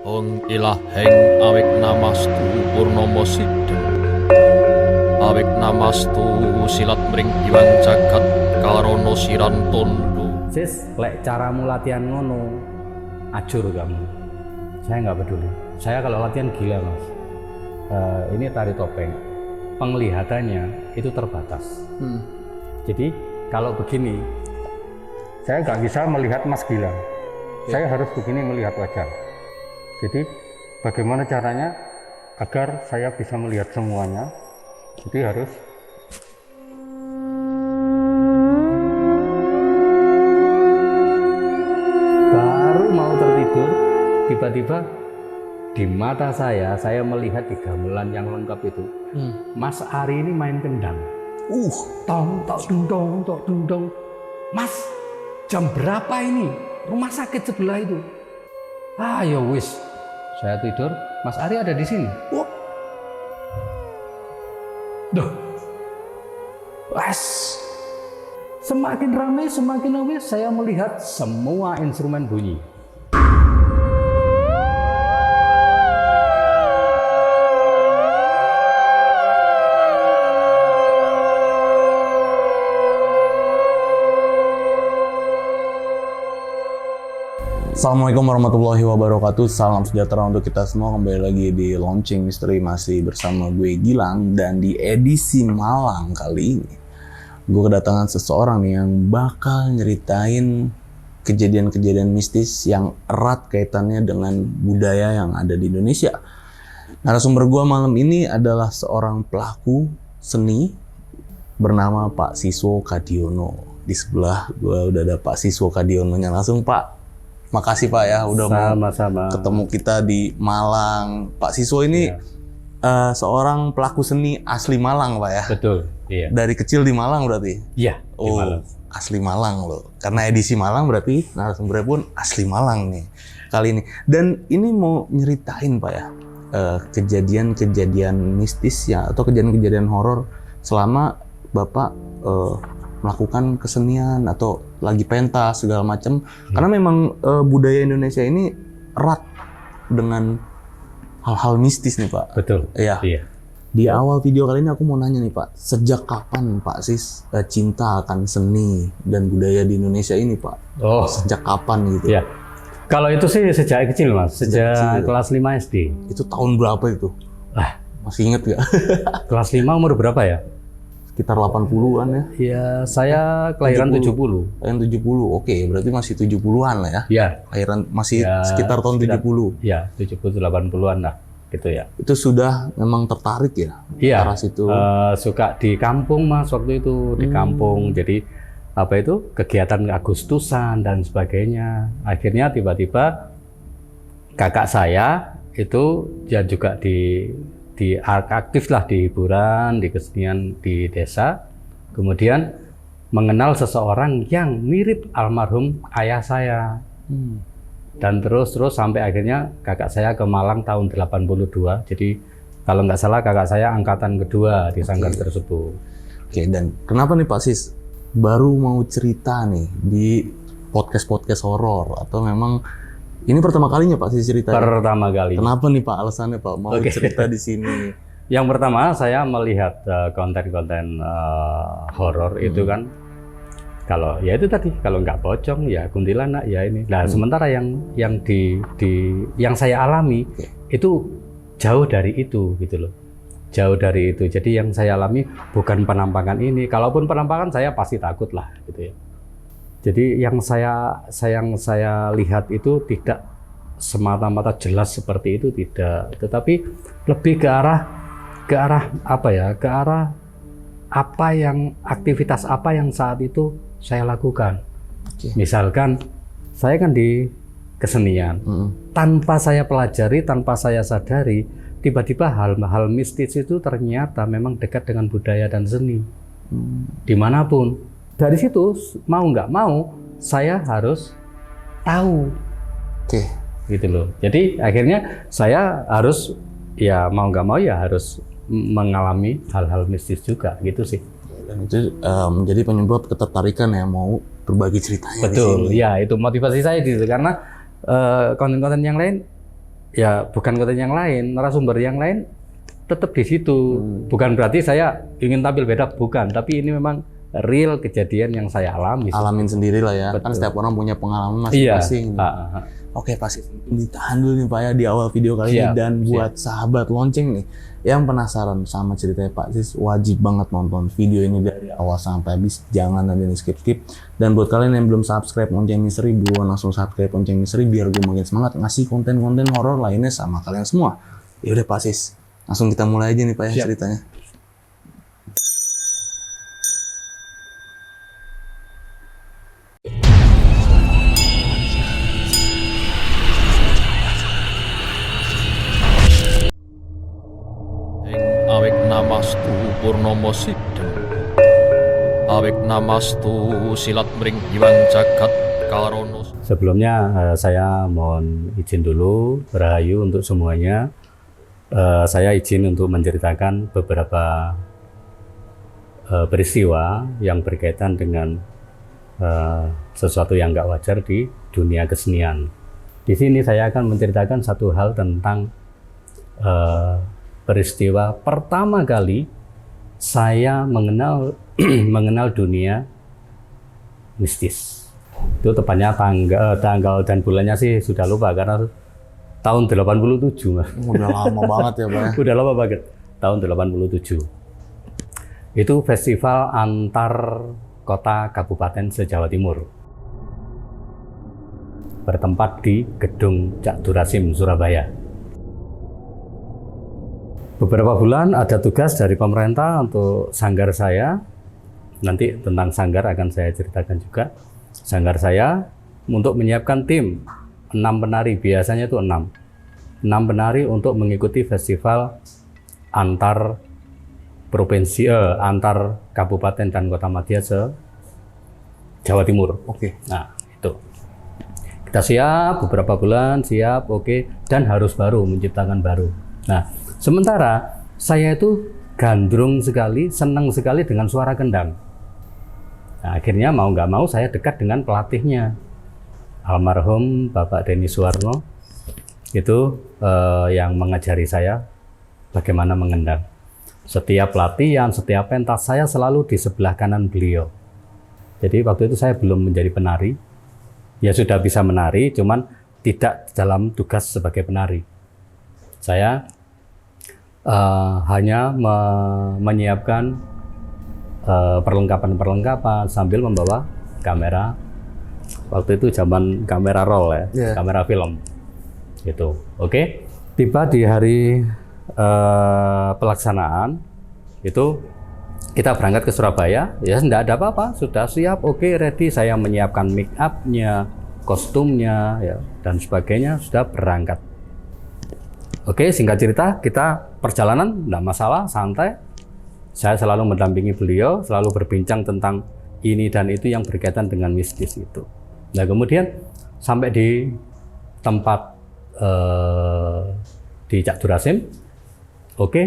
Ong ilaheng awik namastu purnomo sidhem. Awik namastu silat mring iwang jagat karono siran tondo. Sis, lek caramu latihan ngono, ajur kamu. Saya nggak peduli. Saya kalau latihan gila, Mas. Ini tari topeng. Penglihatannya itu terbatas. Jadi kalau begini, saya nggak bisa melihat Mas Gilang. Saya harus begini melihat wajah. Jadi bagaimana caranya agar saya bisa melihat semuanya? Jadi harus baru mau tertidur, tiba-tiba di mata saya melihat di gamelan yang lengkap itu. Mas Ari ini main kendang. Tong tok dung dong. Mas, jam berapa ini? Rumah sakit sebelah itu. Ya wis. Saya tidur, Mas Ari ada di sini. Duh. Wes. Semakin ramai, saya melihat semua instrumen bunyi. Assalamualaikum warahmatullahi wabarakatuh. Salam sejahtera untuk kita semua. Kembali lagi di Launching Mystery, masih bersama gue Gilang. Dan di edisi Malang kali ini, gue kedatangan seseorang nih yang bakal nyeritain kejadian-kejadian mistis yang erat kaitannya dengan budaya yang ada di Indonesia. Narasumber gue malam ini adalah seorang pelaku seni bernama Pak Siswo Kadiono. Di sebelah gue udah ada Pak Siswo Kadiononya. Langsung, Pak. Makasih Pak ya udah Sama-sama. mau ketemu kita di Malang. Pak Siswo ini seorang pelaku seni asli Malang, Pak ya. Betul, iya. Dari kecil di Malang berarti? Iya, di Malang. Asli Malang loh. Karena edisi Malang berarti narasumbernya pun asli Malang nih kali ini. Dan ini mau nyeritain Pak ya kejadian-kejadian mistis ya atau kejadian-kejadian horor selama Bapak melakukan kesenian atau lagi pentas segala macam. Karena memang budaya Indonesia ini erat dengan hal-hal mistis nih Pak. Betul. Iya. Di awal video kali ini aku mau nanya nih Pak, sejak kapan Pak Sis cinta akan seni dan budaya di Indonesia ini Pak? Sejak kapan gitu? Iya. Kalau itu sih sejak kecil Mas, sejak kecil. kelas 5 SD. Itu tahun berapa itu? Masih inget gak? Kelas 5 umur berapa ya? Sekitar 80-an ya? Iya, saya kelahiran 70. Kelahiran 70, oke. Berarti masih 70-an lah ya? Iya. Kelahiran masih sekitar tahun 70? Iya, 70-80-an lah. Gitu ya. Itu sudah memang tertarik ya? Iya, Arah situ? suka di kampung Mas waktu itu. Di kampung, jadi apa itu, kegiatan Agustusan dan sebagainya. Akhirnya tiba-tiba kakak saya itu ya juga di aktif lah di hiburan, di kesenian di desa. Kemudian mengenal seseorang yang mirip almarhum ayah saya. Dan terus sampai akhirnya kakak saya ke Malang tahun 82. Jadi kalau nggak salah kakak saya angkatan kedua di sanggar tersebut. Oke, dan kenapa nih Pak Sis baru mau cerita nih di podcast horor atau memang ini pertama kalinya Pak Sis cerita? Pertama kali. Kenapa nih Pak alasannya Pak mau cerita di sini? Yang pertama saya melihat konten-konten horor itu kan, kalau ya itu tadi, kalau nggak pocong ya kuntilanak ya ini. Nah sementara yang saya alami itu jauh dari itu gitu loh, jauh dari itu. Jadi yang saya alami bukan penampakan ini. Kalaupun penampakan saya pasti takut lah gitu ya. Jadi yang saya lihat itu tidak semata-mata jelas seperti itu, tidak, tetapi lebih ke arah apa ya? Ke arah aktivitas apa yang saat itu saya lakukan. Misalkan saya kan di kesenian, tanpa saya pelajari, tanpa saya sadari, tiba-tiba hal-hal mistis itu ternyata memang dekat dengan budaya dan seni. Dimanapun. Dari situ mau nggak mau saya harus tahu, gitu loh. Jadi akhirnya saya harus ya mau nggak mau ya harus mengalami hal-hal mistis juga gitu sih. Dan itu menjadi penyebab ketertarikan ya mau berbagi ceritanya. Betul, di sini. ya itu motivasi saya gitu karena konten-konten yang lain ya bukan konten yang lain, narasumber yang lain tetap di situ. Bukan berarti saya ingin tampil beda, bukan. Tapi ini memang real kejadian yang saya alami. Alamin sendiri lah ya. Betul. Kan setiap orang punya pengalaman Iya. masing-masing. Oke, pasti ditahan dulu nih Pak ya di awal video kali ini. Dan buat sahabat lonceng nih yang penasaran sama ceritanya Pak Sis, wajib banget nonton video ini dari awal sampai habis. Jangan nanti skip-skip. Dan buat kalian yang belum subscribe Lonceng Misteri, buruan langsung subscribe Lonceng Misteri biar gue makin semangat ngasih konten-konten horor lainnya sama kalian semua. Ya udah Pak Sis, langsung kita mulai aja nih Pak ya ceritanya. Awek namastu Purnomo Sidhem. Awek namastu Silat Mring Iwang Jagat Karono. Sebelumnya saya mohon izin dulu, Rahayu untuk semuanya. Saya izin untuk menceritakan beberapa peristiwa yang berkaitan dengan sesuatu yang nggak wajar di dunia kesenian. Di sini saya akan menceritakan satu hal tentang peristiwa pertama kali saya mengenal mengenal dunia mistis. Itu tepatnya tanggal dan bulannya sih sudah lupa karena tahun 87 Mas. Udah lama banget ya Pak ya. Udah lama banget, tahun 87. Itu festival antar kota kabupaten se-Jawa Timur. Bertempat di Gedung Cak Durasim, Surabaya. Beberapa bulan ada tugas dari pemerintah untuk sanggar saya. Nanti tentang sanggar akan saya ceritakan juga. Sanggar saya untuk menyiapkan tim 6 penari, biasanya itu 6 penari untuk mengikuti festival antar provinsi, antar kabupaten dan kota madya se Jawa Timur. Oke. Nah, itu. Kita siap, beberapa bulan siap, oke, dan harus baru, menciptakan baru. Nah, sementara saya itu gandrung sekali, senang sekali dengan suara kendang. Nah, akhirnya mau nggak mau saya dekat dengan pelatihnya, almarhum Bapak Denny Suwarno. Itu yang mengajari saya bagaimana mengendang. Setiap latihan, setiap pentas saya selalu di sebelah kanan beliau. Jadi waktu itu saya belum menjadi penari. Ya sudah bisa menari, cuman tidak dalam tugas sebagai penari. Saya hanya menyiapkan perlengkapan sambil membawa kamera. Waktu itu zaman kamera roll ya, kamera film. Gitu. Oke. Tiba di hari pelaksanaan itu kita berangkat ke Surabaya. Ya tidak ada apa-apa, sudah siap, oke, ready. Saya menyiapkan make up-nya, kostumnya, ya, dan sebagainya, sudah berangkat. Oke, singkat cerita, kita perjalanan tidak masalah, santai. Saya selalu mendampingi beliau, selalu berbincang tentang ini dan itu yang berkaitan dengan mistis itu. Nah, kemudian sampai di tempat di Cak Durasim, oke,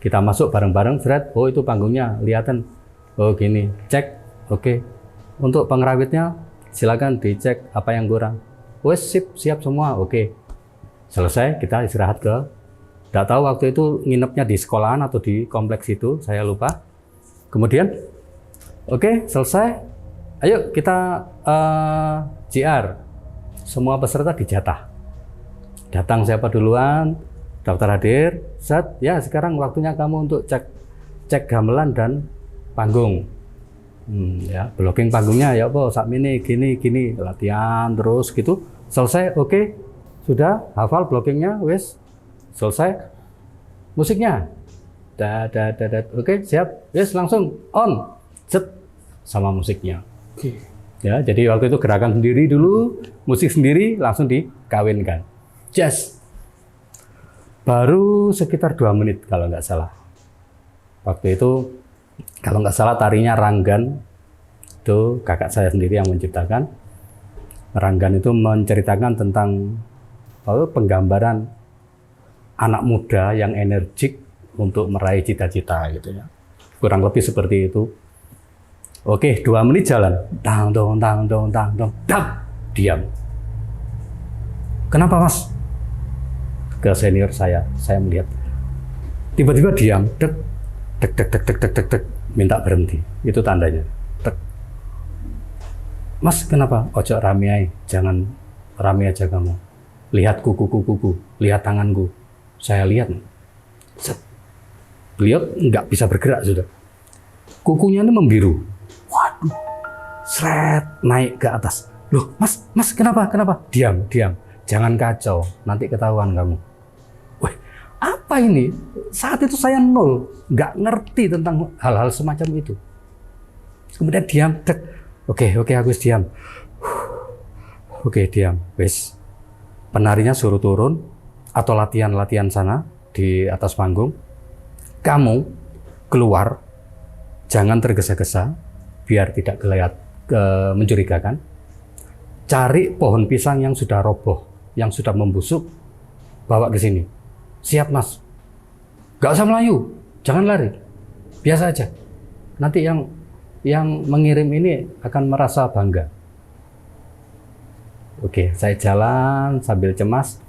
kita masuk bareng-bareng, Fred. Oh, itu panggungnya, lihatan. Oh, gini, cek, oke. Untuk pengrawitnya, silakan dicek apa yang kurang. Wes, siap semua, oke. Selesai, kita istirahat ke, tidak tahu waktu itu nginepnya di sekolahan atau di kompleks itu, saya lupa. Kemudian, oke, selesai. Ayo kita JR. Semua peserta dijatah. Datang siapa duluan, daftar hadir, set, ya sekarang waktunya kamu untuk cek gamelan dan panggung. Ya, blocking panggungnya ya apa, saat ini gini, latihan terus gitu. Selesai, oke. Sudah hafal blockingnya, wes selesai. Musiknya, oke, siap, wes langsung on, set sama musiknya. Ya, jadi waktu itu gerakan sendiri dulu, musik sendiri, langsung dikawinkan. Jazz. Baru sekitar 2 menit kalau nggak salah. Waktu itu kalau nggak salah tarinya Ranggan, itu kakak saya sendiri yang menciptakan. Ranggan itu menceritakan tentang penggambaran anak muda yang energik untuk meraih cita-cita gitu ya. Kurang lebih seperti itu. Oke, 2 menit jalan. Tang dong, Diam. Kenapa, Mas? ke senior saya melihat tiba-tiba diam, dek, minta berhenti. Itu tandanya. Dek. Mas, kenapa? Ojo rame aja, jangan rame aja kamu. Lihat kuku, lihat tanganku. Saya lihat. Set. Beliau nggak bisa bergerak sudah. Kukunya ini membiru. Waduh. Sret, naik ke atas. Loh, Mas, kenapa? Diam. Jangan kacau, nanti ketahuan kamu. Wih, apa ini? Saat itu saya nol, nggak ngerti tentang hal-hal semacam itu. Kemudian diam, dek. Oke, Agus diam. Oke, diam. Wes, penarinya suruh turun atau latihan sana di atas panggung. Kamu keluar, jangan tergesa-gesa, biar tidak mencurigakan. Cari pohon pisang yang sudah roboh, yang sudah membusuk, bawa ke sini. Siap, Mas. Gak usah melayu, jangan lari, biasa aja. Nanti yang mengirim ini akan merasa bangga. Oke, saya jalan sambil cemas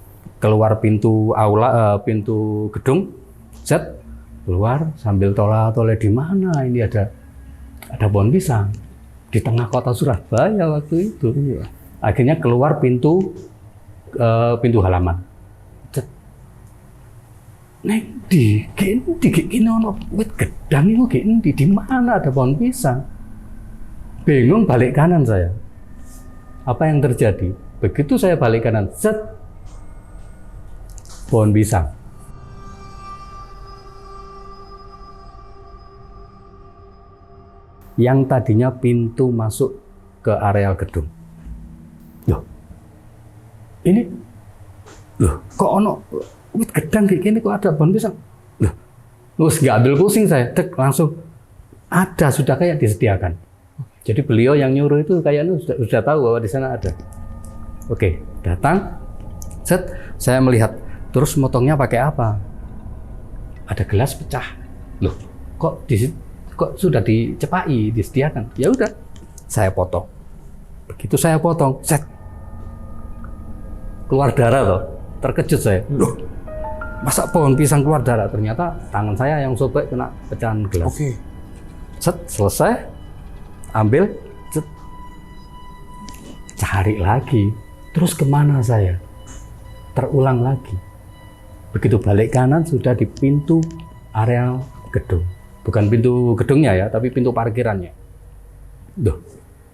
keluar pintu aula, pintu gedung. Set, keluar sambil toleh di mana ini ada pohon pisang di tengah kota Surabaya waktu itu. Iya. Akhirnya keluar pintu halaman. Cet. Nek gini ono wit gedang itu di mana ada pohon pisang? Bingung balik kanan saya. Apa yang terjadi? Begitu saya balik kanan, set, pohon pisang. Yang tadinya pintu masuk ke areal gedung. Loh, kok ono wit gedang kayak gini, kok ada pohon pisang? Terus nggak ambil pusing saya, dek, langsung ada, sudah kayak disediakan. Jadi beliau yang nyuruh itu kayaknya sudah tahu bahwa di sana ada. Oke, datang, set, saya melihat, terus motongnya pakai apa? Ada gelas pecah. Loh, kok sudah dicepai, disediakan? Ya udah, saya potong. Begitu saya potong, set, keluar darah toh. Terkejut saya. Loh, masa pohon pisang keluar darah? Ternyata tangan saya yang sobek kena pecahan gelas. Oke. Set, selesai, ambil, set, cari lagi. Terus kemana saya? Terulang lagi. Begitu balik kanan sudah di pintu area gedung. Bukan pintu gedungnya ya, tapi pintu parkirannya. Duh,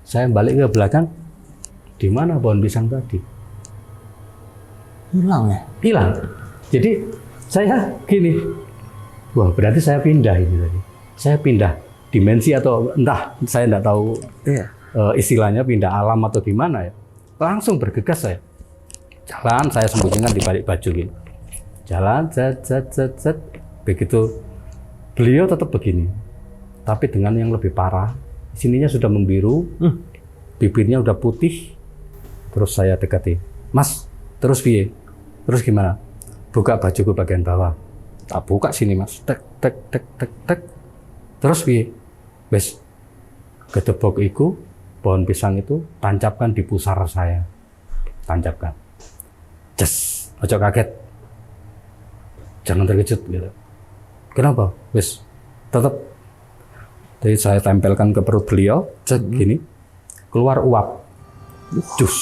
saya balik ke belakang. Di mana pohon pisang tadi? Hilang ya? Hilang. Jadi saya gini, wah berarti saya pindah ini tadi. Saya pindah dimensi atau entah, saya enggak tahu istilahnya pindah alam atau gimana ya. Langsung bergegas saya. Jalan, saya sembunyikan di balik baju gini. Jalan, set. Begitu beliau tetap begini. Tapi dengan yang lebih parah. Sininya sudah membiru, bibirnya udah putih. Terus saya dekati. Mas, terus piye? Terus gimana? Buka bajuku bagian bawah. Tak buka sini, Mas. Tek. Terus piye? Wes, gedebok iku, pohon pisang itu tancapkan di pusar saya. Tancapkan. Ces, ojo kaget. Jangan terkejut gitu. Kenapa? Wes, tetap. Jadi saya tempelkan ke perut beliau, cek gini. Keluar uap. Cus.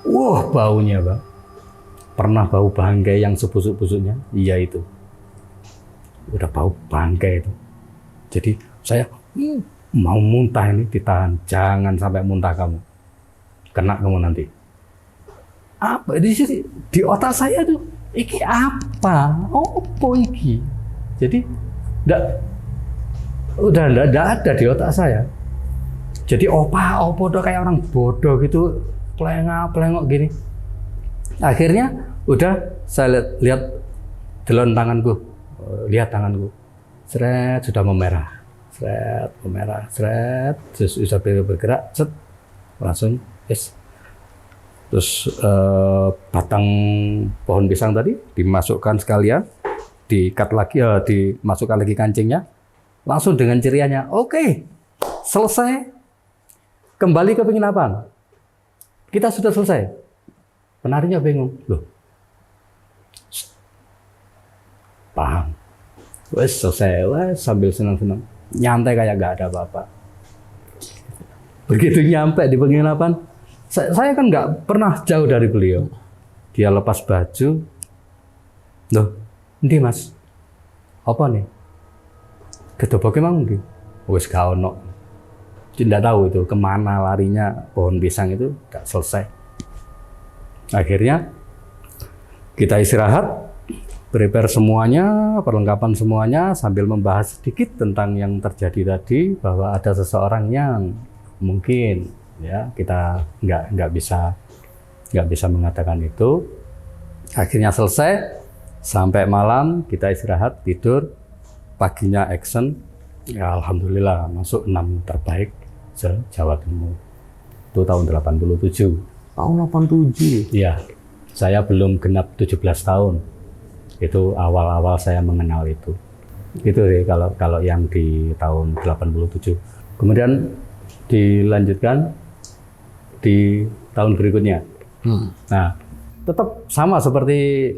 Wah, baunya, Bang. Pernah bau bangkai yang sebusuk-busuknya? Iya itu. Udah bau bangkai itu. Jadi saya mau muntah ini, ditahan. Jangan sampai muntah kamu. Kena kamu nanti. Apa di otak saya tuh? Iki apa? Opo iki? Jadi udah ada di otak saya. Jadi opo udah kayak orang bodoh gitu, pelengok gini. Akhirnya udah saya lihat delon tanganku, lihat tanganku, seret, sudah memerah, seret, terus sudah bergerak, set, langsung, yes. Terus batang pohon pisang tadi dimasukkan sekalian, diikat lagi, dimasukkan lagi kancingnya, langsung dengan cerianya, oke, selesai, kembali ke penginapan, kita sudah selesai. Penarinya bingung, loh, Wes selesai, wes sambil senang-senang, nyantai kayak nggak ada apa-apa. Begitu nyampe di penginapan, saya kan nggak pernah jauh dari beliau. Dia lepas baju, loh, ndi mas, apa nih? Gedoboknya mang ndi? Wes gak ono. Tidak tahu itu kemana larinya pohon pisang itu, nggak selesai. Akhirnya kita istirahat, prepare semuanya, perlengkapan semuanya, sambil membahas sedikit tentang yang terjadi tadi, bahwa ada seseorang yang mungkin ya kita nggak bisa mengatakan itu. Akhirnya selesai, sampai malam kita istirahat, tidur, paginya action, ya alhamdulillah masuk 6 terbaik se-Jawa Timur. Itu tahun 87. Tahun 87? Iya, saya belum genap 17 tahun. Itu awal-awal saya mengenal itu. Itu sih kalau yang di tahun 87. Kemudian dilanjutkan di tahun berikutnya. Nah, tetap sama seperti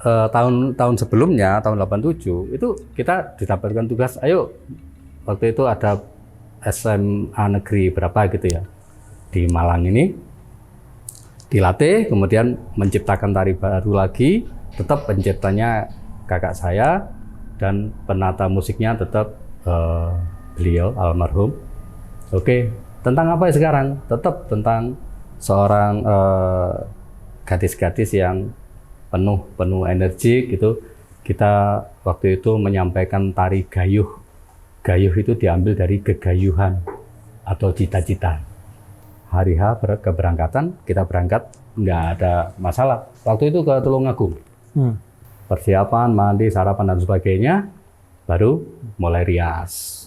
tahun sebelumnya, tahun 87, itu kita didapatkan tugas, ayo waktu itu ada SMA negeri berapa gitu ya, di Malang ini, dilatih, kemudian menciptakan tari baru lagi, tetap penciptanya kakak saya, dan penata musiknya tetap beliau, almarhum. Oke, tentang apa sekarang? Tetap tentang seorang gadis-gadis yang penuh energi gitu. Kita waktu itu menyampaikan tari gayuh. Gayuh itu diambil dari gegayuhan atau cita-cita. Hari H keberangkatan, kita berangkat nggak ada masalah. Waktu itu ke Tulungagung. Persiapan, mandi, sarapan dan sebagainya, baru mulai rias.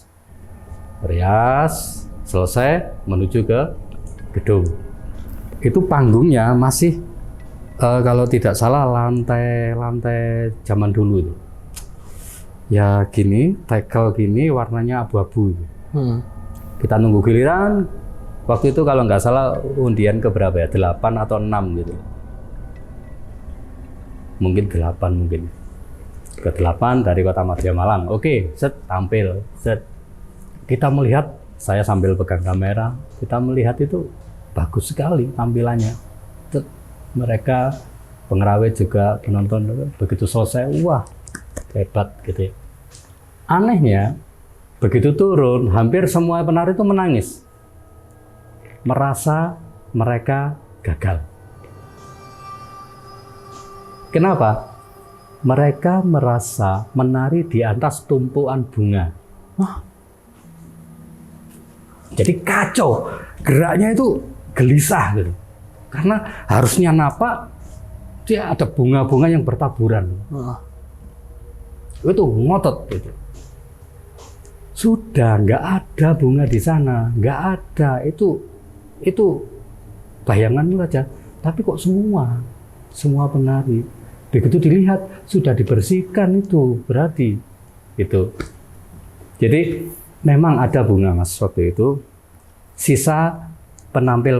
Rias selesai, menuju ke gedung. Itu panggungnya masih kalau tidak salah lantai zaman dulu itu. Ya gini, tekel gini, warnanya abu-abu. Kita nunggu giliran. Waktu itu kalau nggak salah undian ke berapa ya? 8 atau 6 gitu. Mungkin 8 mungkin. Ke 8 dari Kota Madya Malang. Oke, set tampil, set. Kita melihat, saya sambil pegang kamera, kita melihat itu bagus sekali tampilannya. Set. Mereka pengerawat juga penonton begitu selesai, wah hebat gitu ya. Anehnya begitu turun, hampir semua penari itu menangis, merasa mereka gagal. Kenapa? Mereka merasa menari di atas tumpuan bunga. Jadi kacau, geraknya itu gelisah gitu. Karena harusnya napak, dia ada bunga-bunga yang bertaburan. Itu ngotot gitu. Sudah nggak ada bunga di sana, nggak ada. Itu bayanganmu aja. Tapi kok semua penari begitu dilihat sudah dibersihkan, itu berarti itu. Jadi memang ada bunga mas waktu itu. Sisa penampil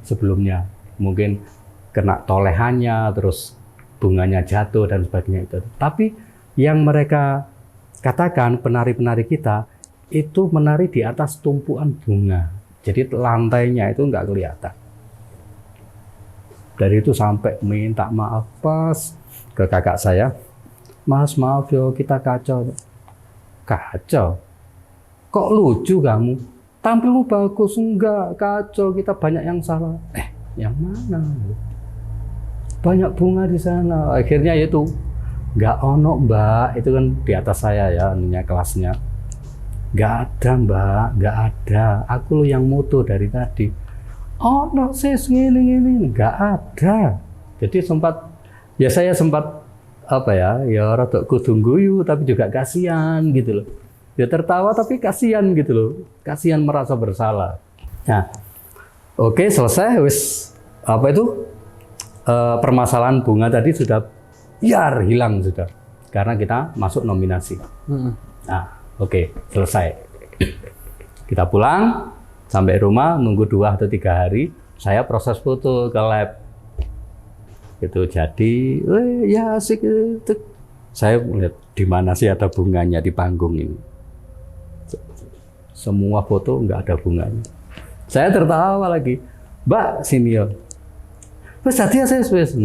sebelumnya mungkin kena tolehannya, terus bunganya jatuh dan sebagainya itu. Tapi yang mereka katakan, penari-penari kita itu menari di atas tumpuan bunga, jadi lantainya itu nggak kelihatan. Dari itu sampai minta maaf pas ke kakak saya, mas maaf yo kita kacau. Kok lucu kamu? Tampilmu bagus, enggak kacau, kita banyak yang salah. Yang mana? Banyak bunga di sana. Akhirnya itu nggak ono mbak, itu kan di atas saya ya, ininya kelasnya. Nggak ada mbak, nggak ada. Aku yang moto dari tadi. Oh no, saya gini, nggak ada. Jadi saya sempat apa ya rada kudu guyu, tapi juga kasihan gitu loh. Ya tertawa tapi kasihan gitu loh, kasihan merasa bersalah. Nah, oke selesai, wis apa itu permasalahan bunga tadi sudah hilang sudah, karena kita masuk nominasi. Nah, oke selesai. Kita pulang sampai rumah, nunggu 2 atau 3 hari, saya proses foto ke lab. Itu jadi, ya asik itu. Saya melihat di mana sih ada bunganya di panggung ini. Semua foto nggak ada bunganya. Saya tertawa lagi. Mbak sini yo. Wes tadi saya wes.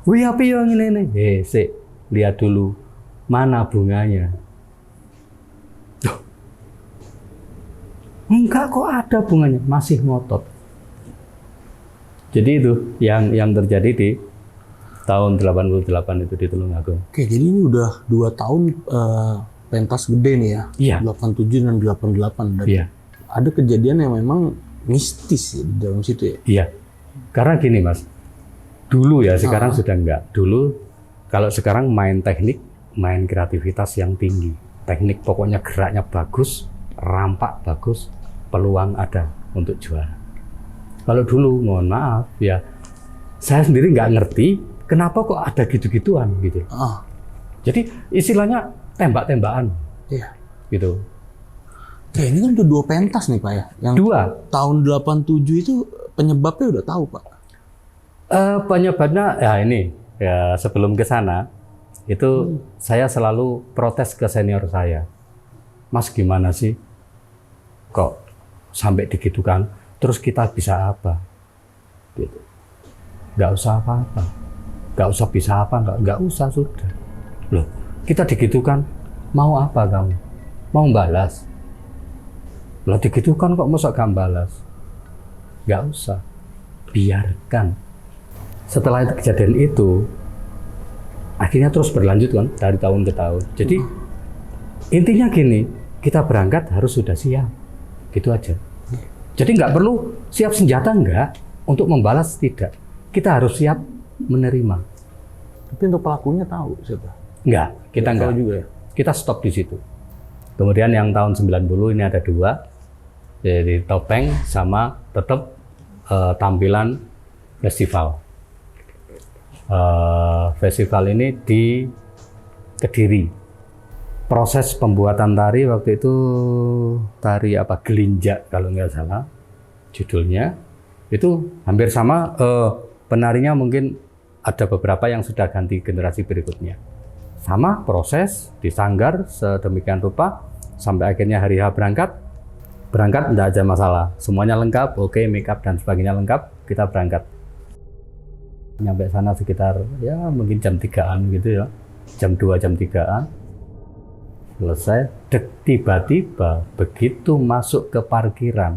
Wih api yang ini. Sik, lihat dulu mana bunganya. Loh. Enggak kok ada bunganya, masih ngotot. Jadi itu yang terjadi di tahun 88 itu di Tulungagung. Oke, jadi ini udah 2 tahun pentas gede nih ya. Iya. 87 dan 88. Dan Iya. ada kejadian yang memang mistis ya di dalam situ ya. Iya. Karena gini Mas, dulu ya, sekarang sudah enggak. Dulu kalau sekarang main teknik, main kreativitas yang tinggi. Teknik pokoknya geraknya bagus, rampak bagus, peluang ada untuk juara. Kalau dulu mohon maaf ya, saya sendiri nggak ngerti kenapa kok ada gitu-gituan gitu. Jadi istilahnya tembak-tembakan Iya. gitu. Oke, ini kan udah 2 pentas nih Pak ya. Yang 2. tahun 87 itu penyebabnya udah tahu Pak. Penyebabnya ya ini ya, sebelum ke sana itu saya selalu protes ke senior saya. Mas gimana sih kok sampai digitukan? Terus kita bisa apa? Gitu. Nggak usah apa-apa. Nggak usah bisa apa, nggak usah sudah. Loh, kita digitukan, mau apa kamu? Mau balas? Lah digitukan kok masa gak balas? Nggak usah, biarkan. Setelah kejadian itu, akhirnya terus berlanjut kan dari tahun ke tahun. Jadi intinya gini, kita berangkat harus sudah siap, gitu aja. Jadi nggak perlu siap senjata enggak, untuk membalas tidak. Kita harus siap menerima. Tapi untuk pelakunya tahu siapa? Enggak, kita enggak. Tahu juga ya. Kita stop di situ. Kemudian yang tahun 90 ini ada 2, jadi topeng sama tetap tampilan festival. Festival ini di Kediri. Proses pembuatan tari waktu itu tari apa Gelinjak kalau nggak salah judulnya, itu hampir sama. Penarinya mungkin ada beberapa yang sudah ganti generasi berikutnya. Sama proses disanggar sedemikian rupa sampai akhirnya hari H berangkat enggak ada masalah, semuanya lengkap, oke, make up dan sebagainya lengkap, kita berangkat. Nyampe sana sekitar ya mungkin jam 3-an gitu ya, jam 2 jam 3-an selesai. Tiba-tiba begitu masuk ke parkiran,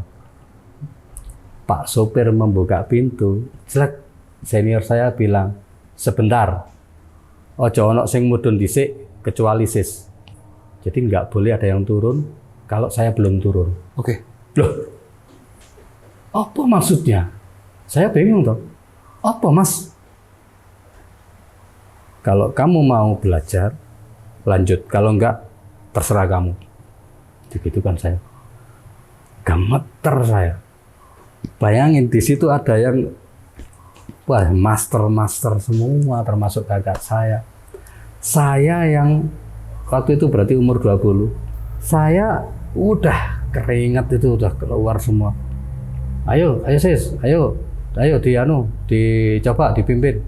Pak sopir membuka pintu, jelek, senior saya bilang, sebentar, ojo ono sing mudhun dhisik kecuali sis. Jadi nggak boleh ada yang turun kalau saya belum turun. Oke. Loh, apa maksudnya? Saya bingung toh. Apa mas? Kalau kamu mau belajar, lanjut. Kalau enggak, terserah kamu. Begitu kan saya. Gemeter saya. Bayangin di situ ada yang wah, master semua, termasuk kakak saya. Saya yang waktu itu berarti umur 20. Saya udah keringat itu udah keluar semua. Ayo sis, ayo dicoba dipimpin.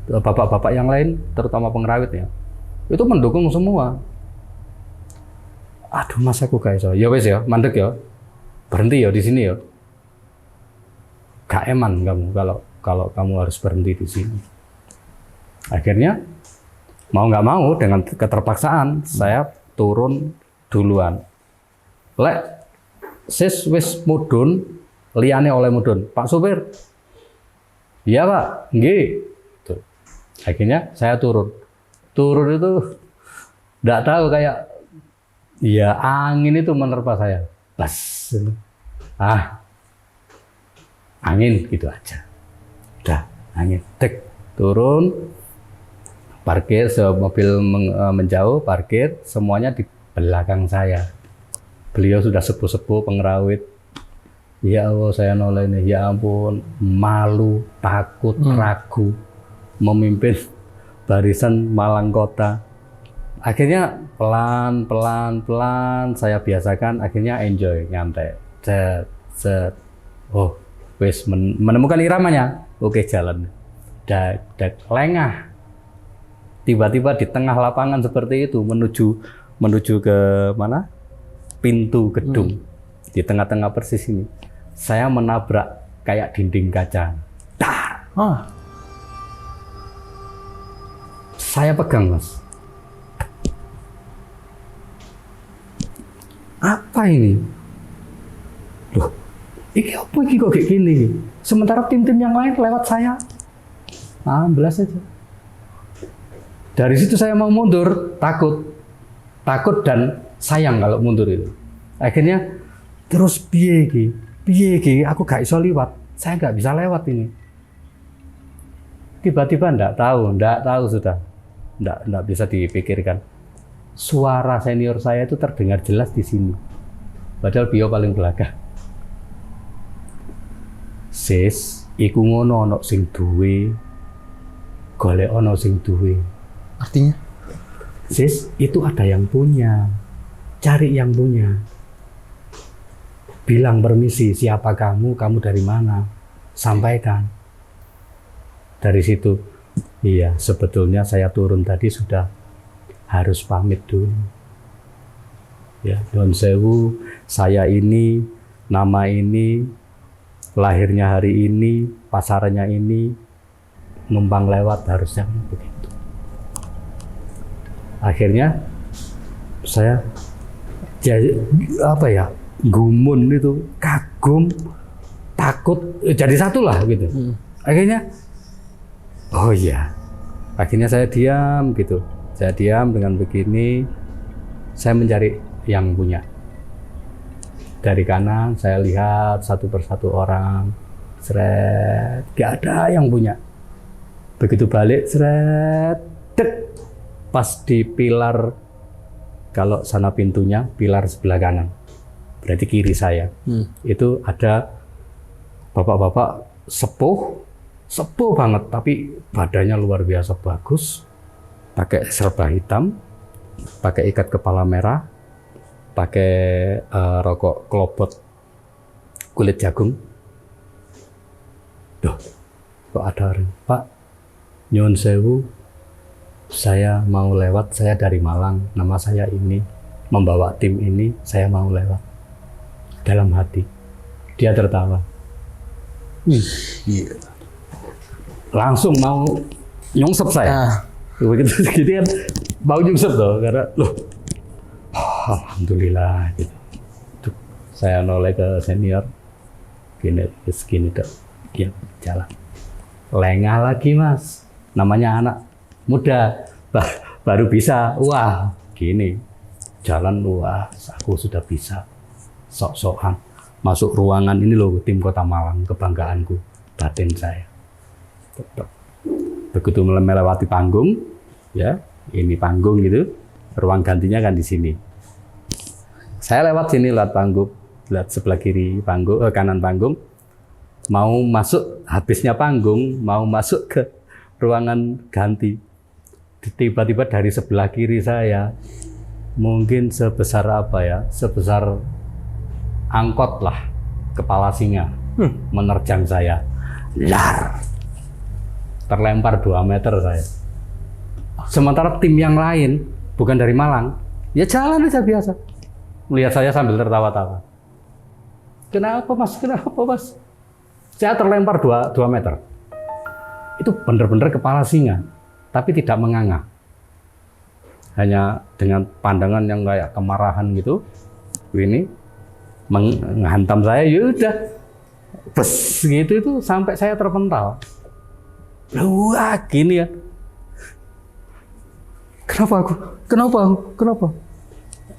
Bapak-bapak yang lain, terutama pengrawit ya, itu mendukung semua. Aduh mas aku gak iso. Ya wes ya, mandek ya. Berhenti ya di sini ya. Gak eman kamu kalau kamu harus berhenti di sini. Akhirnya mau nggak mau dengan keterpaksaan saya turun duluan. Lek sis wis mudun, liyane oleh mudun. Pak sopir. Iya Pak, nggih. Tuh. Akhirnya saya turun. Turun itu enggak tahu kayak ya angin itu menerpa saya. Bas. Angin gitu aja. Udah, angin tek turun. Parkir, mobil menjauh, parkir, semuanya di belakang saya. Beliau sudah sepuh-sepuh pengrawit. Ya Allah, saya noleh ini, ya ampun, malu, takut, ragu, memimpin barisan Malang Kota. Akhirnya pelan, saya biasakan, akhirnya enjoy, nyantai. Set. Oh, wis menemukan iramanya, oke jalan. Lengah. Tiba-tiba di tengah lapangan seperti itu menuju ke mana? Pintu gedung. Di tengah-tengah persis ini. Saya menabrak kayak dinding kaca. Dar. Saya pegang, Mas. Apa ini? Loh, ini apa ini kok kayak gini? Sementara tim-tim yang lain lewat saya. Belas aja. Dari situ saya mau mundur, takut dan sayang kalau mundur itu. Akhirnya terus piye iki, aku gak iso liwat, saya gak bisa lewat ini. Tiba-tiba ndak tahu sudah, ndak bisa dipikirkan. Suara senior saya itu terdengar jelas di sini, padahal beliau paling belakang. Sis, iku ngono ono sing duwe, golek ono sing duwe. Artinya? Sis, itu ada yang punya, cari yang punya. Bilang permisi, siapa kamu dari mana, sampaikan. Dari situ, iya sebetulnya saya turun tadi sudah harus pamit dulu. Ya, Don Sewu, saya ini, nama ini, lahirnya hari ini, pasarnya ini, numpang lewat harusnya begitu. Akhirnya saya gumun itu, kagum, takut, jadi satu lah gitu. Akhirnya, oh iya, akhirnya saya diam gitu. Saya diam dengan begini, saya mencari yang punya. Dari kanan saya lihat satu persatu orang, seret, gak ada yang punya. Begitu balik, seret, dek, pas di pilar, kalau sana pintunya, pilar sebelah kanan, berarti kiri saya. Itu ada bapak-bapak sepuh banget, tapi badannya luar biasa bagus, pakai serba hitam, pakai ikat kepala merah, pakai rokok kelobot kulit jagung. Duh, kok ada orang, Pak, nyuwun sewu, saya mau lewat, saya dari Malang, nama saya ini, membawa tim ini, saya mau lewat. Dalam hati, dia tertawa. Langsung mau nyungsep saya. Begitu gitu kan, mau nyungsep toh, karena loh, alhamdulillah gitu. Saya noleh ke senior, gini dok, ya jalan. Lengah lagi Mas, namanya anak muda, baru bisa, wah gini, jalan, wah aku sudah bisa, sok-sokan. Masuk ruangan ini loh, tim Kota Malang, kebanggaanku, batin saya. Begitu melewati panggung, ya ini panggung gitu, ruang gantinya kan di sini. Saya lewat sini, lewat panggung, lihat sebelah kiri panggung, kanan panggung, mau masuk, habisnya panggung, mau masuk ke ruangan ganti. Tiba-tiba dari sebelah kiri saya, mungkin sebesar apa ya, sebesar angkot lah, kepala singa, menerjang saya. Lar, terlempar 2 meter saya. Sementara tim yang lain, bukan dari Malang, ya jalan aja biasa. Melihat saya sambil tertawa-tawa. Kenapa Mas? Kenapa Mas? Saya terlempar 2 meter. Itu benar-benar kepala singa, tapi tidak menganga. Hanya dengan pandangan yang kayak kemarahan gitu, ini menghantam saya, ya udah, bes gitu itu sampai saya terpental. Wah, gini ya. Kenapa aku? Kenapa?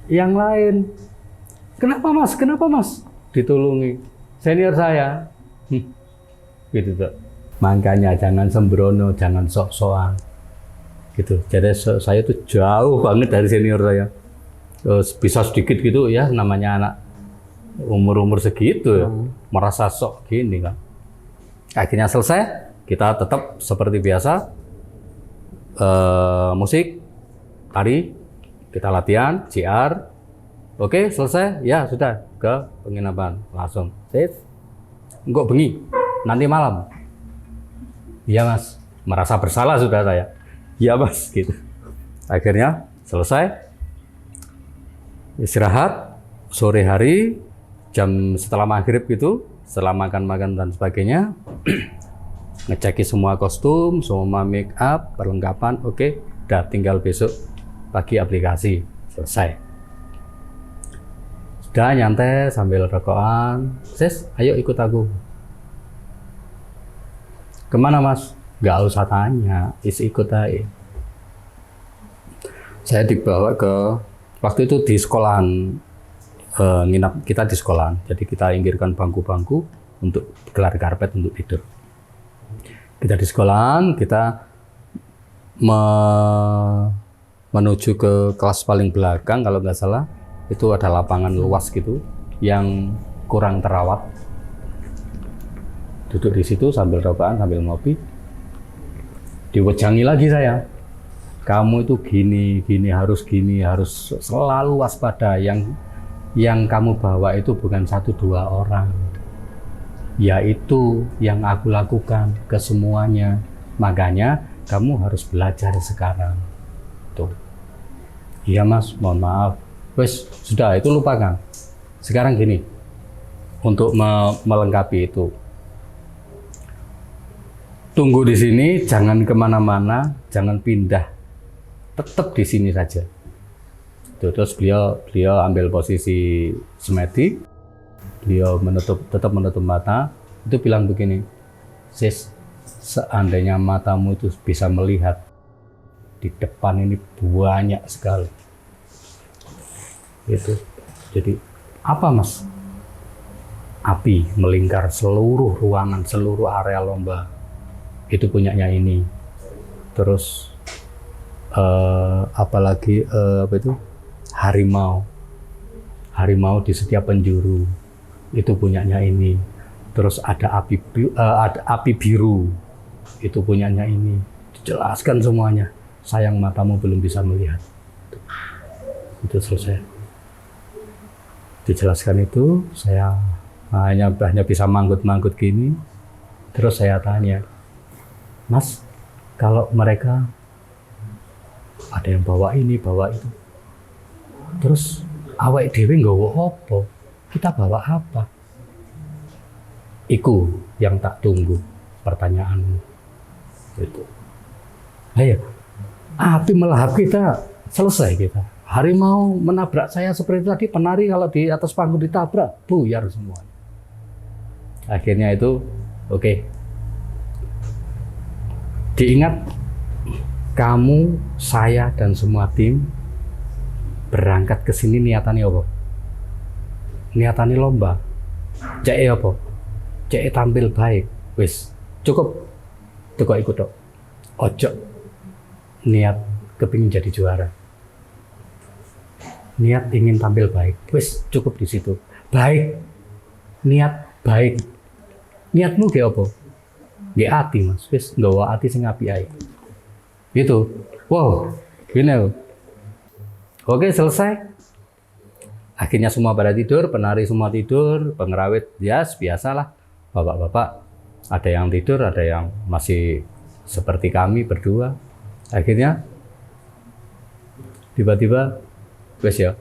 Yang lain, kenapa Mas? Ditolongi senior saya. Gitu tuh. Makanya jangan sembrono, jangan sok-sokan. Gitu. Jadi saya tuh jauh banget dari senior saya. Bisa sedikit gitu ya, namanya anak umur segitu ya, merasa sok gini kan. Akhirnya selesai, kita tetap seperti biasa, musik, tari, kita latihan, JR. Oke, selesai, ya sudah ke penginapan langsung. Sip, enggak bengi, nanti malam. Iya Mas, merasa bersalah sudah saya. Ya mas, gitu. Akhirnya selesai, istirahat, sore hari, jam setelah maghrib gitu, setelah makan-makan dan sebagainya, ngeceki semua kostum, semua make up, perlengkapan, oke, udah tinggal besok pagi aplikasi, selesai. Sudah nyantai sambil rokokan, sis, ayo ikut aku. Kemana mas? Nggak usah tanya, ikut aja. Saya dibawa ke, waktu itu di sekolahan, nginap kita di sekolahan, jadi kita inggirkan bangku-bangku untuk gelar karpet untuk tidur. Kita di sekolahan, kita menuju ke kelas paling belakang, kalau nggak salah, itu ada lapangan luas gitu, yang kurang terawat. Duduk di situ sambil rokokan, sambil ngopi, diwejangi lagi saya. Kamu itu gini, harus selalu waspada. Yang kamu bawa itu bukan 1-2 orang, yaitu yang aku lakukan ke semuanya. Makanya kamu harus belajar sekarang. Tuh. Iya mas, mohon maaf. Wes, sudah itu lupakan. Sekarang gini, untuk melengkapi itu, tunggu di sini, jangan kemana-mana, jangan pindah, tetap di sini saja. Terus beliau ambil posisi semedi, beliau tetap menutup mata, itu bilang begini, sis, seandainya matamu itu bisa melihat, di depan ini banyak sekali. Itu, jadi apa mas? Api melingkar seluruh ruangan, seluruh area lomba. Itu punyanya ini. Terus apalagi apa itu, harimau di setiap penjuru, itu punyanya ini. Terus ada api biru, itu punyanya ini. Dijelaskan semuanya. Sayang matamu belum bisa melihat. Itu selesai. Dijelaskan itu, saya hanya bisa manggut-manggut gini. Terus saya tanya, mas, kalau mereka ada yang bawa ini, bawa itu, terus awake dhewe nggawa apa? Kita bawa apa? Iku yang tak tunggu, pertanyaanmu. Itu. Ayo, api melahap kita, selesai kita. Harimau menabrak saya seperti tadi, penari kalau di atas panggung ditabrak, buyar semua. Akhirnya itu, oke. Diingat, kamu, saya, dan semua tim berangkat ke sini niatannya apa? Niatannya lomba. Cek apa? Cek tampil baik. Wis, cukup. Tukok ikut dok. Ojo niat kepingin jadi juara. Niat ingin tampil baik. Wis, cukup di situ. Baik. Niat baik. Niatmu kayak apa? Nggak hati mas, wis nggawa hati sing apik ae. Gitu. Wow, gini. Oke, selesai. Akhirnya semua pada tidur, penari semua tidur, pengerawit ya biasalah. Bapak-bapak ada yang tidur, ada yang masih seperti kami berdua. Akhirnya tiba-tiba, wes ya,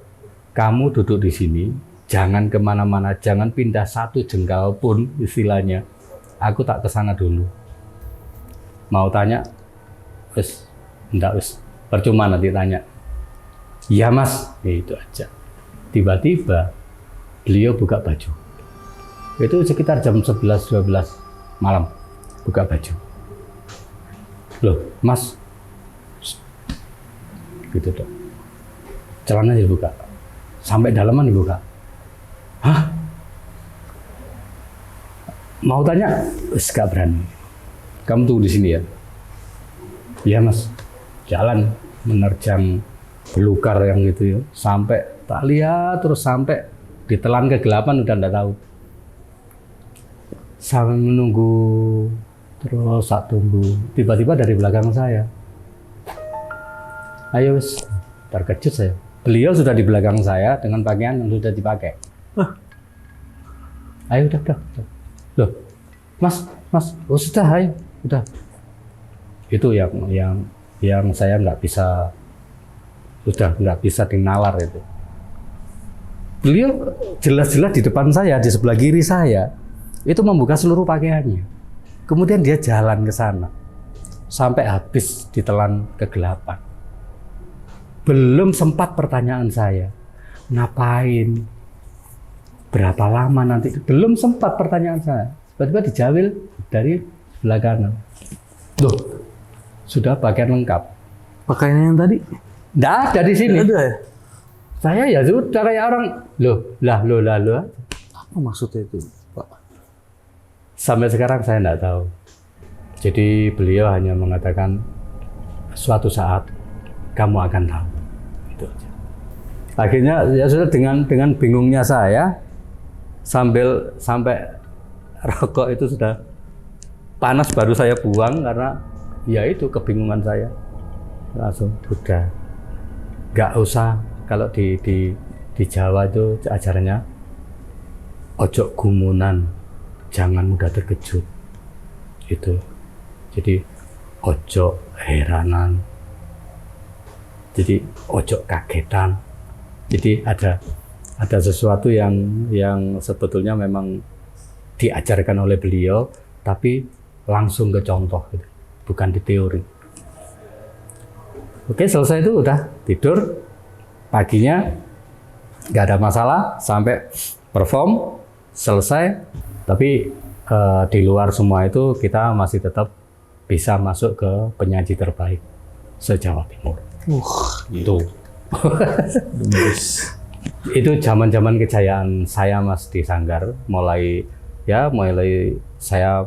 kamu duduk di sini, jangan kemana-mana, jangan pindah 1 jengkal pun istilahnya. Aku tak kesana dulu. Mau tanya, wes, enggak wes, percuma nanti tanya. Iya mas, ya itu aja. Tiba-tiba beliau buka baju. Itu sekitar jam 11-12 malam, buka baju. Loh, mas, gitu dong. Celana dibuka, sampai dalaman dibuka. Hah? Mau tanya, wis gak berani. Kamu tunggu di sini ya. Iya mas, jalan menerjang belukar yang gitu ya, sampai tak lihat terus sampai ditelan kegelapan udah nggak tahu. Sampai menunggu terus saat tunggu, tiba-tiba dari belakang saya, ayo wis, terkejut saya. Beliau sudah di belakang saya dengan pakaian yang sudah dipakai. Ayo udah. Loh, mas, oh sudah, ayo, udah. Itu yang yang saya sudah nggak bisa dinalar itu. Beliau jelas-jelas di depan saya, di sebelah kiri saya, itu membuka seluruh pakaiannya. Kemudian dia jalan ke sana, sampai habis ditelan kegelapan. Belum sempat pertanyaan saya, ngapain? Berapa lama nanti? Belum sempat pertanyaan saya. Tiba-tiba dijawil dari sebelah kanan. Loh, sudah pakaian lengkap. Pakaiannya yang tadi? Nggak ada di sini. Ada ya? Saya ya sudah kayak orang, loh. Apa maksudnya itu, Pak? Sampai sekarang saya nggak tahu. Jadi beliau hanya mengatakan, suatu saat kamu akan tahu. Itu aja. Akhirnya ya sudah dengan bingungnya saya, sampai rokok itu sudah panas baru saya buang karena ya itu kebingungan saya. Langsung udah nggak usah. Kalau di Jawa itu ajarannya ojo gumunan, jangan mudah terkejut. Itu. Jadi ojo heranan. Jadi ojo kagetan. Jadi ada sesuatu yang sebetulnya memang diajarkan oleh beliau, tapi langsung ke contoh, gitu. Bukan di teori. Oke, selesai itu udah tidur. Paginya nggak ada masalah sampai perform selesai. Tapi di luar semua itu kita masih tetap bisa masuk ke penyaji terbaik se-Jawa Timur. Itu. Itu zaman-zaman kejayaan saya Mas di Sanggar. Mulai saya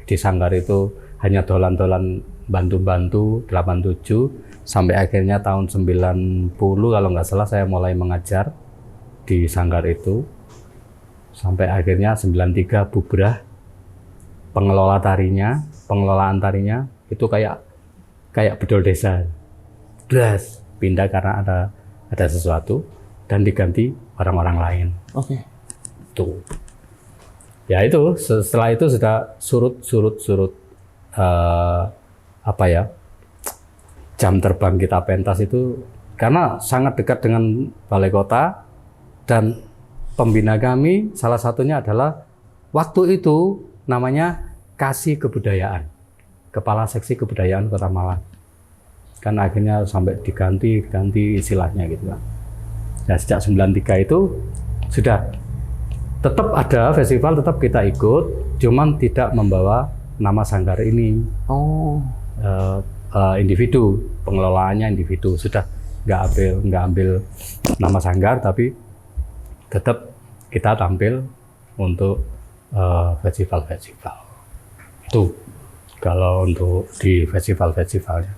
di Sanggar itu hanya dolan-dolan bantu-bantu 87 sampai akhirnya tahun 90 kalau nggak salah saya mulai mengajar di Sanggar itu. Sampai akhirnya 93 bubrah. Pengelolaan tarinya itu kayak bedol desa. Bras pindah karena ada sesuatu dan diganti orang-orang lain. Oke. Tuh. Ya itu setelah itu sudah surut jam terbang kita pentas itu karena sangat dekat dengan balai kota dan pembina kami salah satunya adalah waktu itu namanya Kasih Kebudayaan, Kepala Seksi Kebudayaan Kota Malang. Kan akhirnya sampai diganti istilahnya gitu kan. Nah, sejak 93 itu sudah tetap ada festival, tetap kita ikut, cuman tidak membawa nama Sanggar ini. Individu, pengelolaannya individu, sudah nggak ambil nama Sanggar, tapi tetap kita tampil untuk festival-festival. Itu kalau untuk di festival-festivalnya.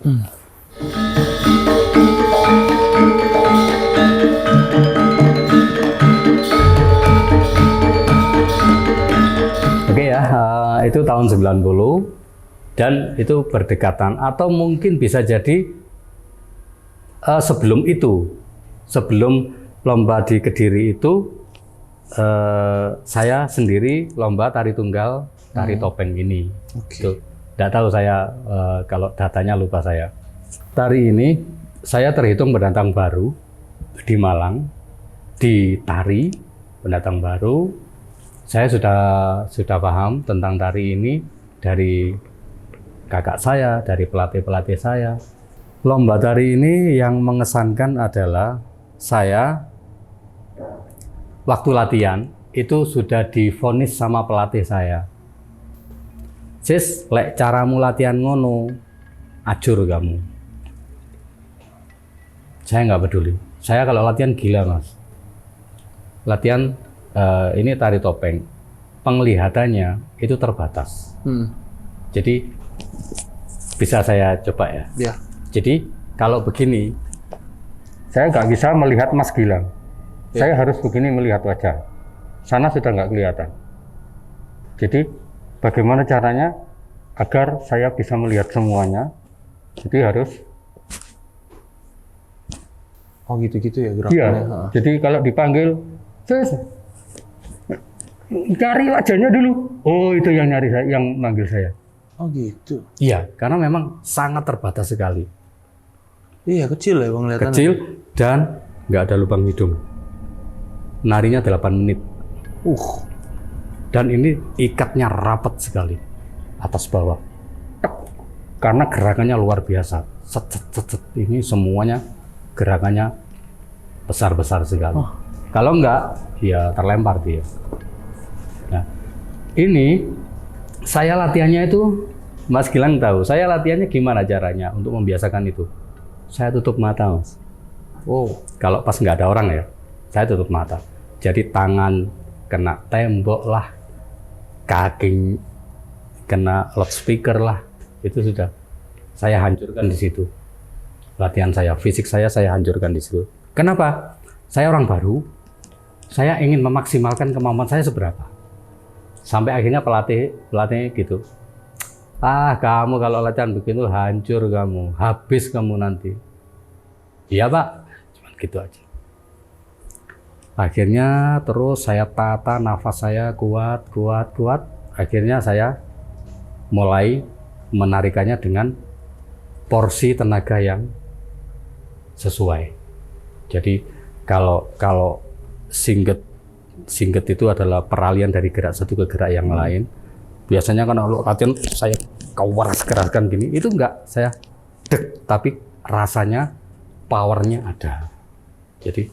Oke ya, itu tahun 90. Dan itu berdekatan atau mungkin bisa jadi sebelum lomba di Kediri itu saya sendiri lomba tari tunggal, tari topeng ini. Tidak tahu saya kalau datanya lupa saya. Tari ini saya terhitung pendatang baru di Malang, di tari pendatang baru. Saya sudah paham tentang tari ini dari kakak saya, dari pelatih-pelatih saya. Lomba tari ini yang mengesankan adalah saya waktu latihan itu sudah divonis sama pelatih saya. Sis, lek caramu latihan ngono, ajur kamu. Saya nggak peduli. Saya kalau latihan gila Mas. Latihan ini tari topeng, penglihatannya itu terbatas. Jadi bisa saya coba ya. Ya. Jadi kalau begini, saya nggak bisa melihat Mas Gilang. Ya. Saya harus begini melihat wajah. Sana sudah nggak kelihatan. Jadi bagaimana caranya agar saya bisa melihat semuanya? Jadi harus. Oh gitu-gitu ya gerakannya. Iya. Jadi kalau dipanggil, cari wajahnya dulu. Oh itu yang manggil saya. Oh gitu. Iya, karena memang sangat terbatas sekali. Iya, kecil ya Bang lihatannya. Kecil dan nggak ada lubang hidung. Narinya 8 menit. Dan ini ikatnya rapat sekali atas bawah. Karena gerakannya luar biasa. Set, set, set, set. Ini semuanya gerakannya besar-besar sekali. Kalau enggak, ya terlempar dia. Nah, ini saya latihannya itu, Mas Gilang tahu, saya latihannya gimana caranya untuk membiasakan itu. Saya tutup mata, Mas. Kalau pas nggak ada orang ya, saya tutup mata. Jadi tangan kena tembok lah, kaki kena loudspeaker lah, itu sudah saya hancurkan di situ. Latihan saya, fisik saya hancurkan di situ. Kenapa? Saya orang baru, saya ingin memaksimalkan kemampuan saya seberapa. Sampai akhirnya pelatihnya gitu. Kamu kalau latihan begitu hancur kamu, habis kamu nanti. Iya Pak, cuman gitu aja. Akhirnya terus saya tata nafas saya kuat. Akhirnya saya mulai menarikannya dengan porsi tenaga yang sesuai. Jadi kalau singget itu adalah peralihan dari gerak satu ke gerak yang lain. Biasanya kan kalau latihan saya keras-keraskan gini, itu enggak, saya dek, tapi rasanya powernya ada. Jadi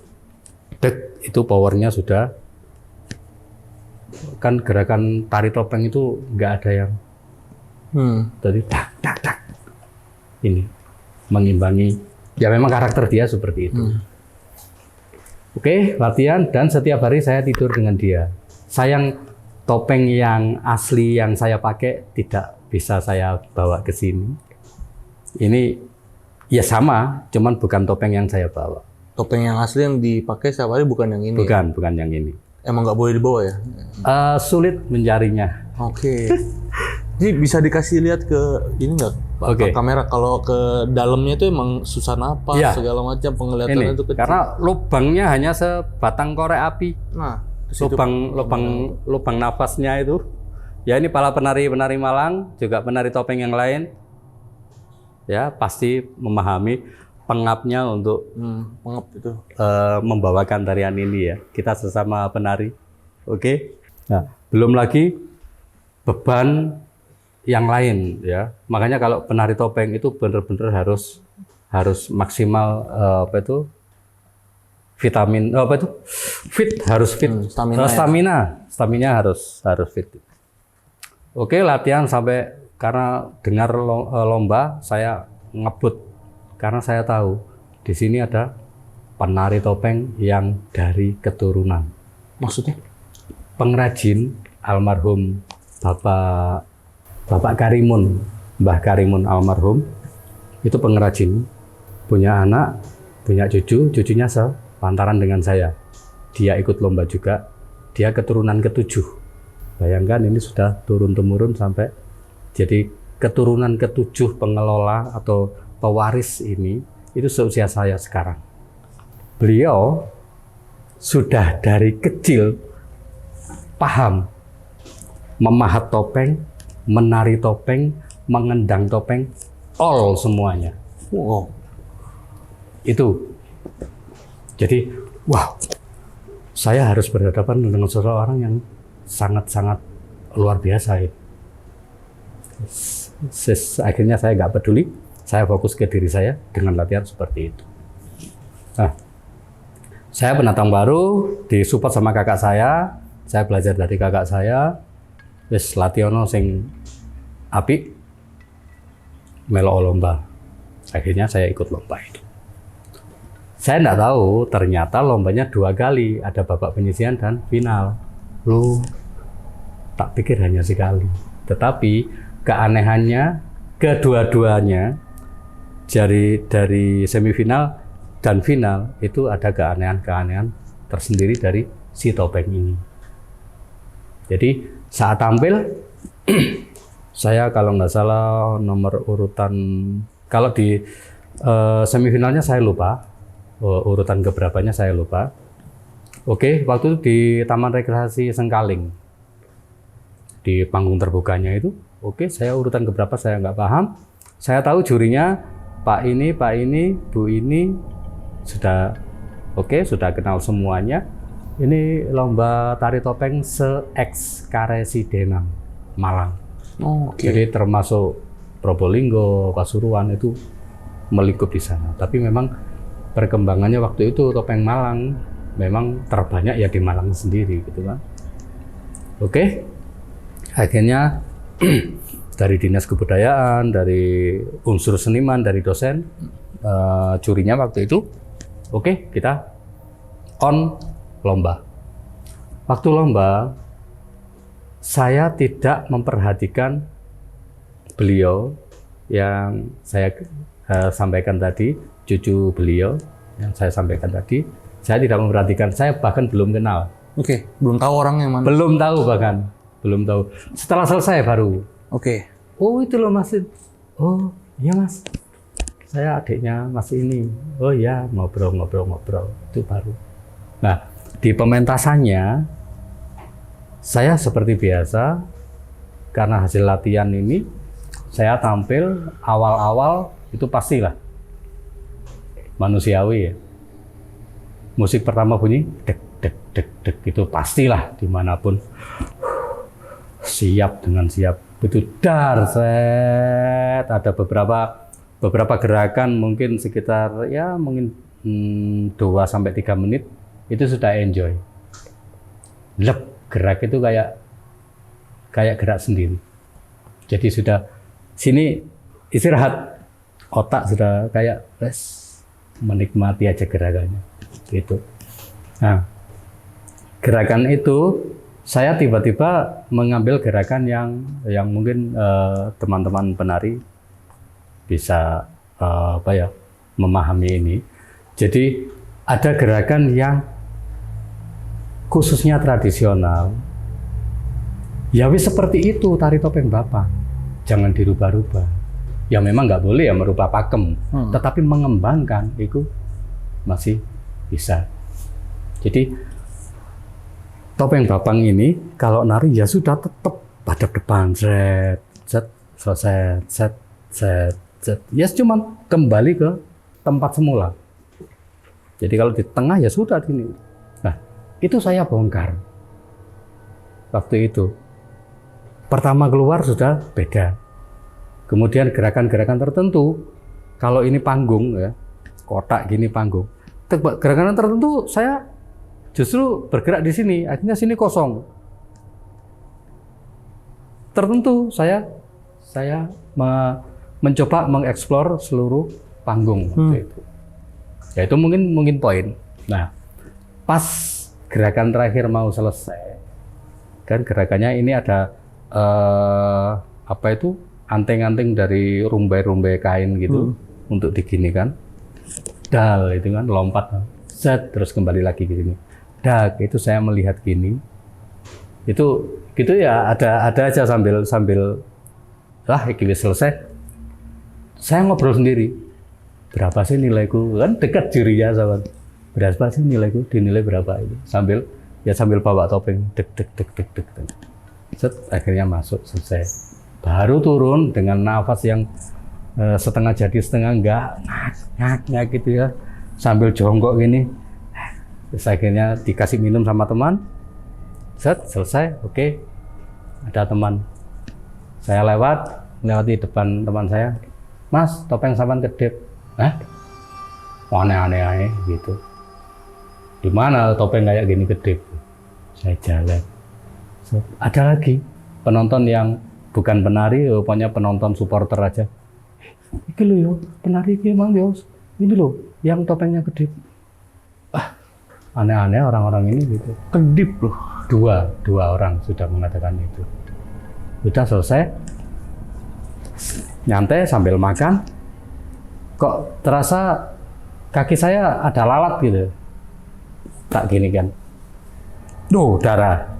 dek itu powernya sudah, kan gerakan tari topeng itu enggak ada yang jadi dak. Ini mengimbangi, ya memang karakter dia seperti itu. Oke, latihan dan setiap hari saya tidur dengan dia. Sayang topeng yang asli yang saya pakai tidak bisa saya bawa ke sini. Ini ya sama, cuman bukan topeng yang saya bawa. Topeng yang asli yang dipakai setiap hari bukan yang ini? Bukan yang ini. Emang nggak boleh dibawa ya? Sulit mencarinya. Oke. Jadi bisa dikasih lihat ke ini nggak? Ke kamera, kalau ke dalamnya itu emang susah napas, segala macam penglihatannya itu kecil. Karena lubangnya hanya sebatang korek api. Nah, lubang nafasnya itu. Ya ini para penari Malang, juga penari topeng yang lain, ya pasti memahami pengapnya untuk pengap itu membawakan tarian ini ya. Kita sesama penari, oke. Nah, belum lagi beban yang lain ya. Makanya kalau penari topeng itu benar-benar harus maksimal vitamin harus fit, stamina harus fit. Oke, latihan sampai karena dengar lomba saya ngebut karena saya tahu di sini ada penari topeng yang dari keturunan. Maksudnya? Pengrajin almarhum Bapak Karimun, Mbah Karimun almarhum itu pengrajin, punya anak, punya cucunya sepantaran dengan saya. Dia ikut lomba juga, dia keturunan ke-7. Bayangkan ini sudah turun-temurun sampai jadi keturunan ke-7 pengelola atau pewaris ini, itu seusia saya sekarang. Beliau sudah dari kecil paham memahat topeng, menari topeng, mengendang topeng, all semuanya. Wow. Itu. Jadi, saya harus berhadapan dengan seseorang yang sangat-sangat luar biasa itu. Akhirnya saya nggak peduli, saya fokus ke diri saya dengan latihan seperti itu. Nah, saya pendatang baru, disupport sama kakak saya belajar dari kakak saya, wis lationo sing apik, melok lomba. Akhirnya saya ikut lomba itu. Saya nggak tahu, ternyata lombanya 2 kali, ada babak penyisihan dan final. Tak pikir hanya sekali. Tetapi keanehannya kedua-duanya dari semifinal dan final itu ada keanehan-keanehan tersendiri dari si topeng ini. Jadi saat tampil saya kalau nggak salah nomor urutan, kalau di semifinalnya saya lupa, urutan keberapanya saya lupa. Oke, waktu itu di Taman Rekreasi Sengkaling, di panggung terbukanya itu, oke, saya urutan keberapa saya nggak paham. Saya tahu jurinya Pak ini, Bu ini sudah oke, sudah kenal semuanya. Ini lomba tari topeng se-Ex Karesidenan Malang. Oh, oke. Jadi termasuk Probolinggo, Pasuruan itu melingkup di sana. Tapi memang perkembangannya waktu itu topeng Malang memang terbanyak ya di Malang sendiri gitu kan. Oke. Akhirnya dari Dinas Kebudayaan, dari unsur seniman, dari dosen, jurinya waktu itu, oke, kita on lomba. Waktu lomba, saya tidak memperhatikan beliau yang saya sampaikan tadi, cucu beliau yang saya sampaikan tadi. Saya tidak memperhatikan, saya bahkan belum kenal. Oke, belum tahu orangnya mana. Belum tahu bahkan, belum tahu. Setelah selesai baru. Oke. Oh itu loh Mas. Oh iya Mas. Saya adiknya Mas ini. Oh iya, ngobrol itu baru. Nah di pementasannya saya seperti biasa karena hasil latihan ini saya tampil awal-awal itu pastilah manusiawi ya. Musik pertama bunyi dek dek dek dek itu pastilah dimanapun siap dengan siap itu dar set ada beberapa gerakan mungkin sekitar ya mungkin 2 sampai 3 menit itu sudah enjoy. Lep gerak itu kayak gerak sendiri. Jadi sudah sini istirahat, otak sudah kayak menikmati aja gerakannya gitu. Nah, gerakan itu saya tiba-tiba mengambil gerakan yang mungkin teman-teman penari bisa memahami ini. Jadi ada gerakan yang khususnya tradisional. Ya wis seperti itu tari topeng Bapak. Jangan dirubah-rubah. Ya memang nggak boleh ya merubah pakem, tetapi mengembangkan itu masih bisa. Jadi topeng Bapang ini kalau nari ya sudah tetap hadap depan, set, selesai, set. Ya cuma kembali ke tempat semula. Jadi kalau di tengah ya sudah gini. Nah, itu saya bongkar. Waktu itu. Pertama keluar sudah beda. Kemudian gerakan-gerakan tertentu, kalau ini panggung ya, kotak gini panggung. Gerakan tertentu saya justru bergerak di sini, akhirnya sini kosong. Tertentu saya mencoba mengeksplor seluruh panggung waktu itu. Ya itu mungkin poin. Nah, pas gerakan terakhir mau selesai, kan gerakannya ini ada anting-anting dari rumbai-rumbai kain gitu untuk diginikan. Dal itu kan lompat, set terus kembali lagi ke sini. Dak itu saya melihat gini. Itu gitu ya ada aja sambil iki wis selesai. Saya ngobrol sendiri. Berapa sih nilaiku? Kan dekat jurinya sama. Berapa sih nilaiku? Dinilai berapa itu? Sambil bawa topeng dek. Set akhirnya masuk selesai. Baru turun dengan nafas yang setengah jadi setengah enggak ngak gitu ya. Sambil jongkok gini. Terus akhirnya dikasih minum sama teman. Set selesai. Oke. Ada teman. Saya lewati depan teman saya. Mas, topeng sampean kedip. Hah? Aneh-aneh gitu. Di mana topeng kayak gini kedip? Saya jalan. Ada lagi penonton yang bukan penari, pokoknya penonton supporter aja. Iki lho yo, penari iki emang yo. Ini loh, yang topengnya kedip. Aneh-aneh orang-orang ini gitu. Kedip loh. Dua orang sudah mengatakan itu. Sudah selesai. Nyantai sambil makan. Kok terasa kaki saya ada lalat gitu. Tak gini kan. Darah.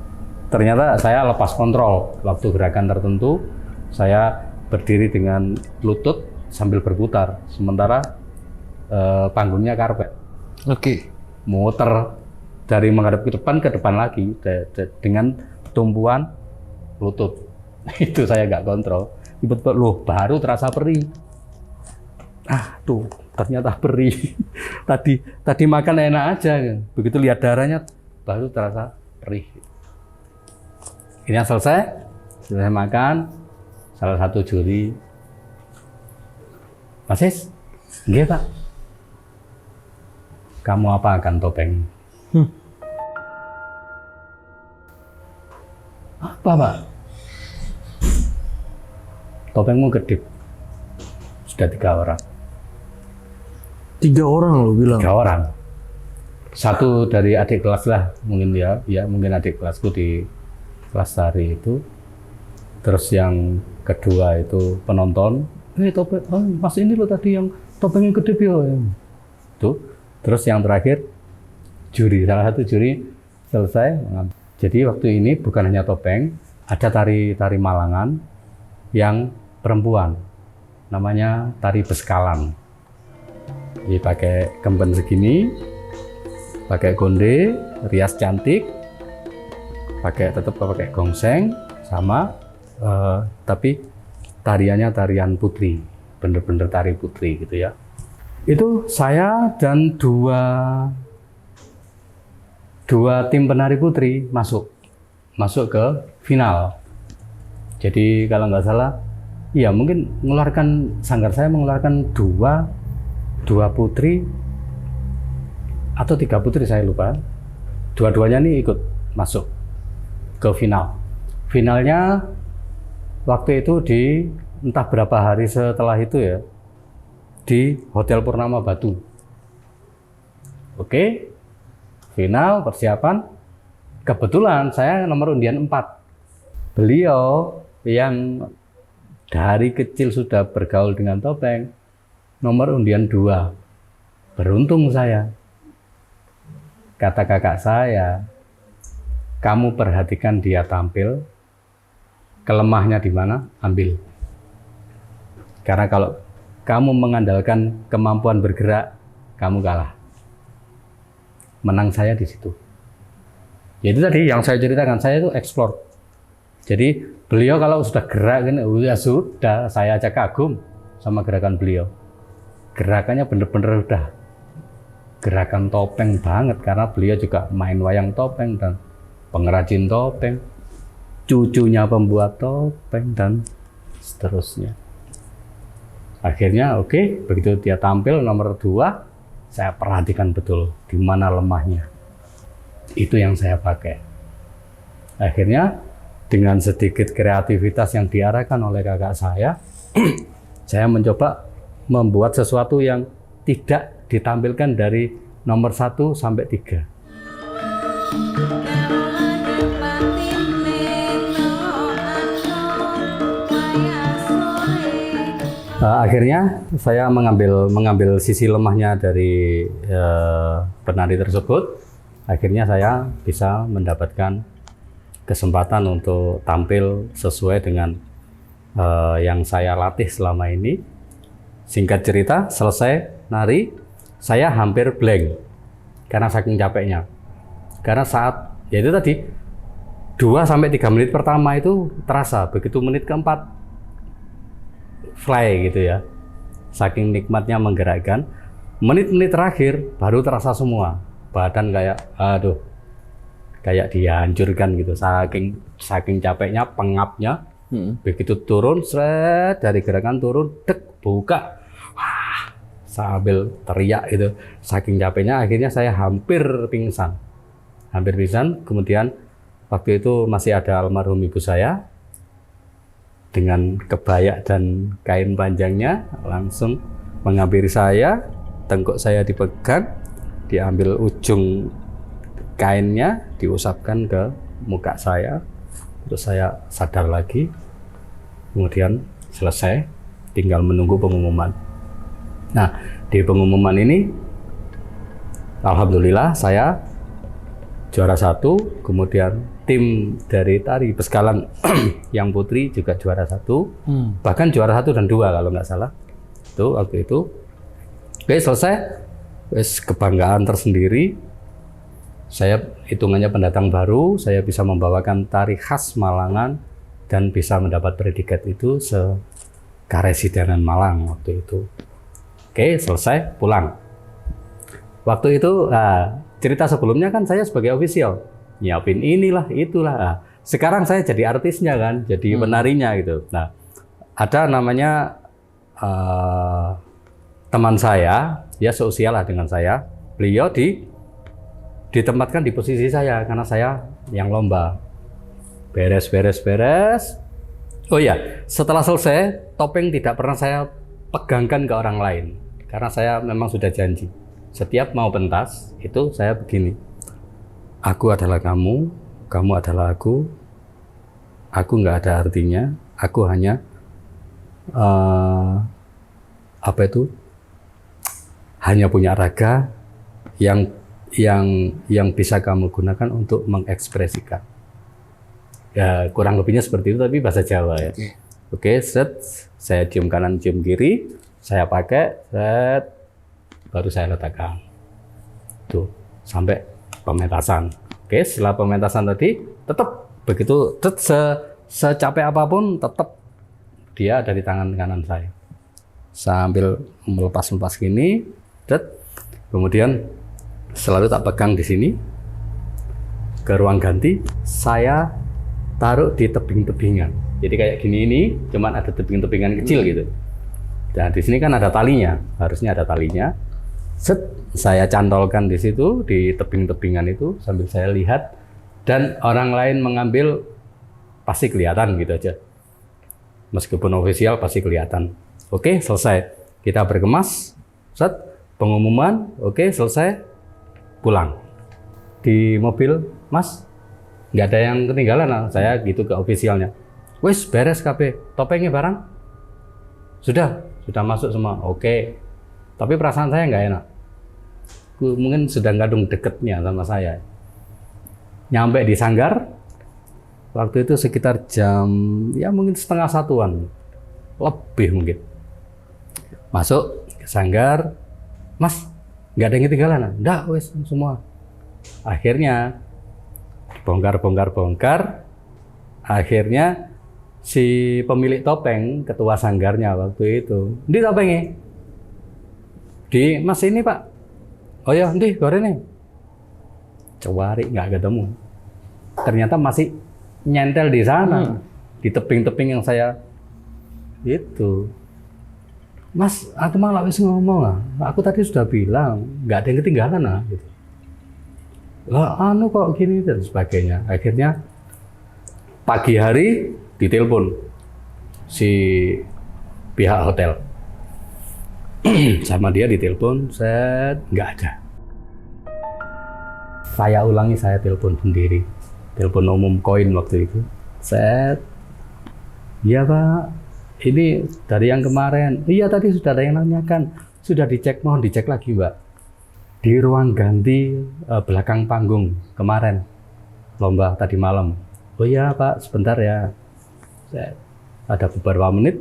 Ternyata saya lepas kontrol waktu gerakan tertentu. Saya berdiri dengan lutut sambil berputar. Sementara panggungnya karpet. Oke. Muter dari menghadap ke depan lagi dengan tumpuan lutut. Itu saya nggak kontrol. Tiba-tiba baru terasa perih. Tuh ternyata perih. tadi makan enak aja, begitu lihat darahnya baru terasa perih. Ini yang selesai makan, salah satu juri, Mas Is, nggih Pak, kamu apa akan topeng? Apa Pak? Topengmu kedip. Sudah 3 orang. 3 orang lo bilang? 3 orang. Satu dari adik kelas lah, mungkin mungkin adik kelasku di kelas tari itu. Terus yang kedua itu penonton. Topeng, Mas ini loh tadi yang topengnya kedip ya. Tuh. Terus yang terakhir juri, salah satu juri selesai. Jadi waktu ini bukan hanya topeng, ada tari Malangan yang perempuan, namanya tari beskalan. Jadi pakai kemben segini, pakai konde, rias cantik, tetap pakai gongseng, sama tapi tariannya tarian putri, bener-bener tari putri gitu ya. Itu saya dan dua tim penari putri masuk ke final. Jadi kalau nggak salah, iya mungkin sanggar saya mengeluarkan dua putri atau 3 putri, saya lupa. Dua-duanya nih ikut masuk ke final. Finalnya waktu itu di entah berapa hari setelah itu ya, di Hotel Purnama Batu. Oke, final persiapan. Kebetulan saya nomor undian 4. Beliau yang dari kecil sudah bergaul dengan topeng, nomor undian 2. Beruntung saya. Kata kakak saya, kamu perhatikan dia tampil, kelemahnya di mana, ambil. Karena kalau kamu mengandalkan kemampuan bergerak, kamu kalah. Menang saya di situ. Jadi tadi yang saya ceritakan, saya itu explore. Jadi beliau kalau sudah gerak, ya sudah, saya aja kagum sama gerakan beliau. Gerakannya bener-bener udah gerakan topeng banget, karena beliau juga main wayang topeng dan pengrajin topeng, cucunya pembuat topeng dan seterusnya. Akhirnya oke, begitu dia tampil nomor 2, saya perhatikan betul di mana lemahnya. Itu yang saya pakai. Akhirnya dengan sedikit kreativitas yang diarahkan oleh kakak saya, saya mencoba membuat sesuatu yang tidak ditampilkan dari nomor 1 sampai 3. Akhirnya saya mengambil sisi lemahnya dari penari tersebut. Akhirnya saya bisa mendapatkan kesempatan untuk tampil sesuai dengan yang saya latih selama ini. Singkat cerita, selesai nari, saya hampir blank karena saking capeknya. Karena saat, ya itu tadi, 2-3 menit pertama itu terasa, begitu menit keempat fly gitu ya, saking nikmatnya menggerakkan. Menit-menit terakhir baru terasa semua, badan kayak dihancurkan gitu, saking capeknya, pengapnya. Begitu turun, seret, dari gerakan turun, dek, buka, wah, sambil teriak gitu, saking capeknya. Akhirnya saya hampir pingsan. Kemudian waktu itu masih ada almarhum ibu saya, dengan kebaya dan kain panjangnya langsung menghampiri saya, tengkuk saya dipegang, diambil ujung kainnya, diusapkan ke muka saya, terus saya sadar lagi. Kemudian selesai, tinggal menunggu pengumuman. Nah, di pengumuman ini alhamdulillah saya juara 1, kemudian tim dari tari beskalan yang putri juga juara 1, bahkan juara 1 dan 2 kalau nggak salah. Itu waktu itu. Oke, selesai. Wes, kebanggaan tersendiri. Saya hitungannya pendatang baru, saya bisa membawakan tari khas Malangan dan bisa mendapat predikat itu sekaresidenan Malang waktu itu. Oke, selesai, pulang. Waktu itu, cerita sebelumnya kan saya sebagai official, nyiapin inilah, itulah. Sekarang saya jadi artisnya kan, jadi penarinya gitu. Nah, ada namanya teman saya, ya seusia lah dengan saya. Beliau ditempatkan di posisi saya karena saya yang lomba. Beres. Oh ya, setelah selesai, topeng tidak pernah saya pegangkan ke orang lain karena saya memang sudah janji. Setiap mau pentas itu saya begini. Aku adalah kamu, kamu adalah aku nggak ada artinya. Aku hanya hanya punya raga yang bisa kamu gunakan untuk mengekspresikan. Ya kurang lebihnya seperti itu, tapi bahasa Jawa ya. Oke, set, saya cium kanan, cium kiri, saya pakai, set, baru saya letakkan. Tuh, sampai pementasan. Oke, setelah pementasan tadi, tetap begitu, secapek apapun, tetap dia ada di tangan kanan saya. Sambil melepas-lepas gini, set, kemudian selalu tak pegang di sini. Ke ruang ganti, saya taruh di tebing-tebingan. Jadi kayak gini ini, cuman ada tebing-tebingan kecil gitu. Dan di sini kan ada talinya, harusnya ada talinya. Set, saya cantolkan di situ, di tebing-tebingan itu sambil saya lihat, dan orang lain mengambil pasti kelihatan gitu aja. Meskipun official pasti kelihatan. Oke, selesai. Kita berkemas, set, pengumuman, oke, selesai, pulang. Di mobil, Mas, nggak ada yang ketinggalan, saya gitu ke officialnya. Wes beres KB, topengnya barang sudah masuk semua. Oke, tapi perasaan saya nggak enak. Mungkin sudah gadung deketnya sama saya. Nyampe di sanggar, waktu itu sekitar jam ya mungkin setengah satuan, lebih mungkin. Masuk ke sanggar, Mas, nggak ada yang ketinggalan? Nggak, wes semua. Akhirnya bongkar. Akhirnya si pemilik topeng, ketua sanggarnya waktu itu, di topengnya, di Mas ini Pak. Oh ya, di goreng. Cewari nggak ketemu. Ternyata masih nyentel di sana, di tebing-tebing yang saya itu. Mas, aku malah wis ngomong lah. Aku tadi sudah bilang nggak ada yang ketinggalan lah. Gitu. Lah, kok gini dan sebagainya. Akhirnya pagi hari ditelepon si pihak hotel. Sama dia ditelepon, set, nggak ada. Saya ulangi, saya telepon sendiri. Telepon umum koin waktu itu. Set. Iya Pak, ini dari yang kemarin. Iya tadi sudah ada yang nanyakan. Sudah dicek, mohon dicek lagi Mbak. Di ruang ganti belakang panggung kemarin. Lomba tadi malam. Oh iya Pak, sebentar ya. Set. Ada beberapa menit.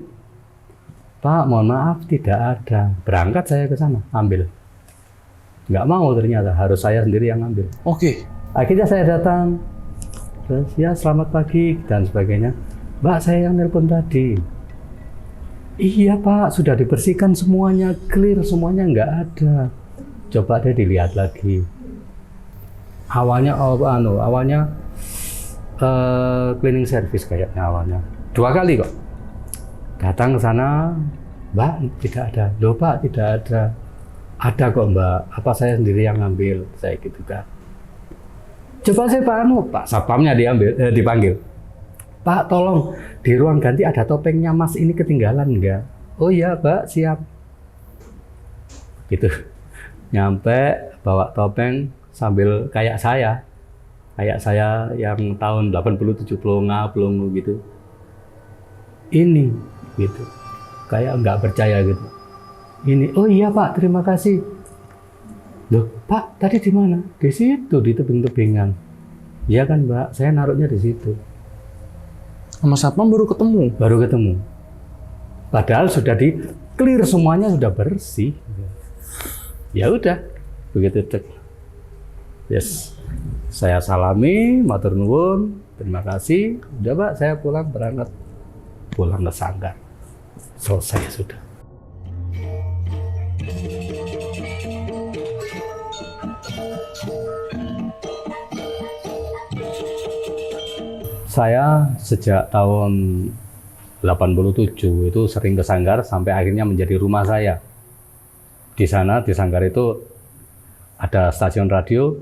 Pak, mohon maaf tidak ada. Berangkat saya ke sana, ambil. Nggak mau ternyata, harus saya sendiri yang ambil. Oke. Akhirnya saya datang. Terus ya selamat pagi dan sebagainya. Mbak, saya yang nelpon tadi. Iya Pak, sudah dibersihkan semuanya, clear semuanya, nggak ada. Coba deh dilihat lagi. Awalnya cleaning service kayaknya awalnya. 2 kali kok. Datang ke sana, Mbak, tidak ada. Loh Pak, tidak ada. Ada kok Mbak, apa saya sendiri yang ngambil, saya gitu kan. Coba saya Pak Satpamnya dipanggil. Pak, tolong di ruang ganti ada topengnya Mas, ini ketinggalan enggak? Oh iya Pak, siap. Gitu. Nyampe bawa topeng sambil kayak saya yang tahun 80 70 ngablung gitu. Ini gitu. Kayak nggak percaya gitu. Ini, oh iya Pak, terima kasih. Loh, Pak, tadi di mana? Di situ, di tebing-tebingan. Iya kan, Mbak, saya naruhnya di situ. Sama Satpam baru ketemu? Baru ketemu. Padahal sudah di clear semuanya, sudah bersih. Ya udah, begitu cek. Yes, saya salami, matur nuwun, terima kasih. Udah Pak, saya pulang berangkat. Pulang ke sanggar. Selesai sudah. Saya sejak tahun 87 itu sering ke Sanggar sampai akhirnya menjadi rumah saya. Di sana di Sanggar itu ada stasiun radio,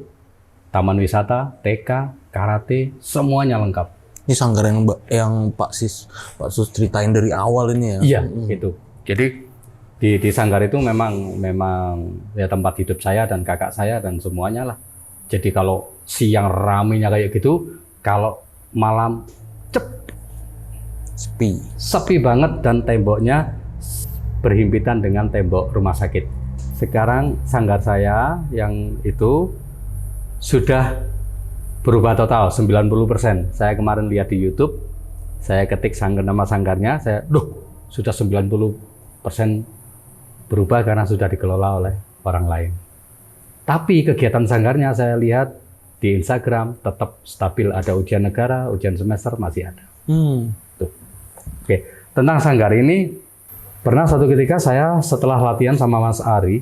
taman wisata, TK, karate, semuanya lengkap. Ini Sanggar yang Pak Sus ceritain dari awal ini ya? Iya, gitu. Jadi di Sanggar itu memang ya tempat hidup saya dan kakak saya dan semuanya lah. Jadi kalau siang ramenya kayak gitu, kalau malam sepi banget dan temboknya berhimpitan dengan tembok rumah sakit. Sekarang Sanggar saya yang itu sudah berubah total 90%. Saya kemarin lihat di YouTube, saya ketik nama sanggarnya, sudah 90% berubah karena sudah dikelola oleh orang lain. Tapi kegiatan sanggarnya saya lihat di Instagram tetap stabil, ada ujian negara, ujian semester masih ada. Tuh. Oke, tentang Sanggar ini pernah suatu ketika saya setelah latihan sama Mas Ari,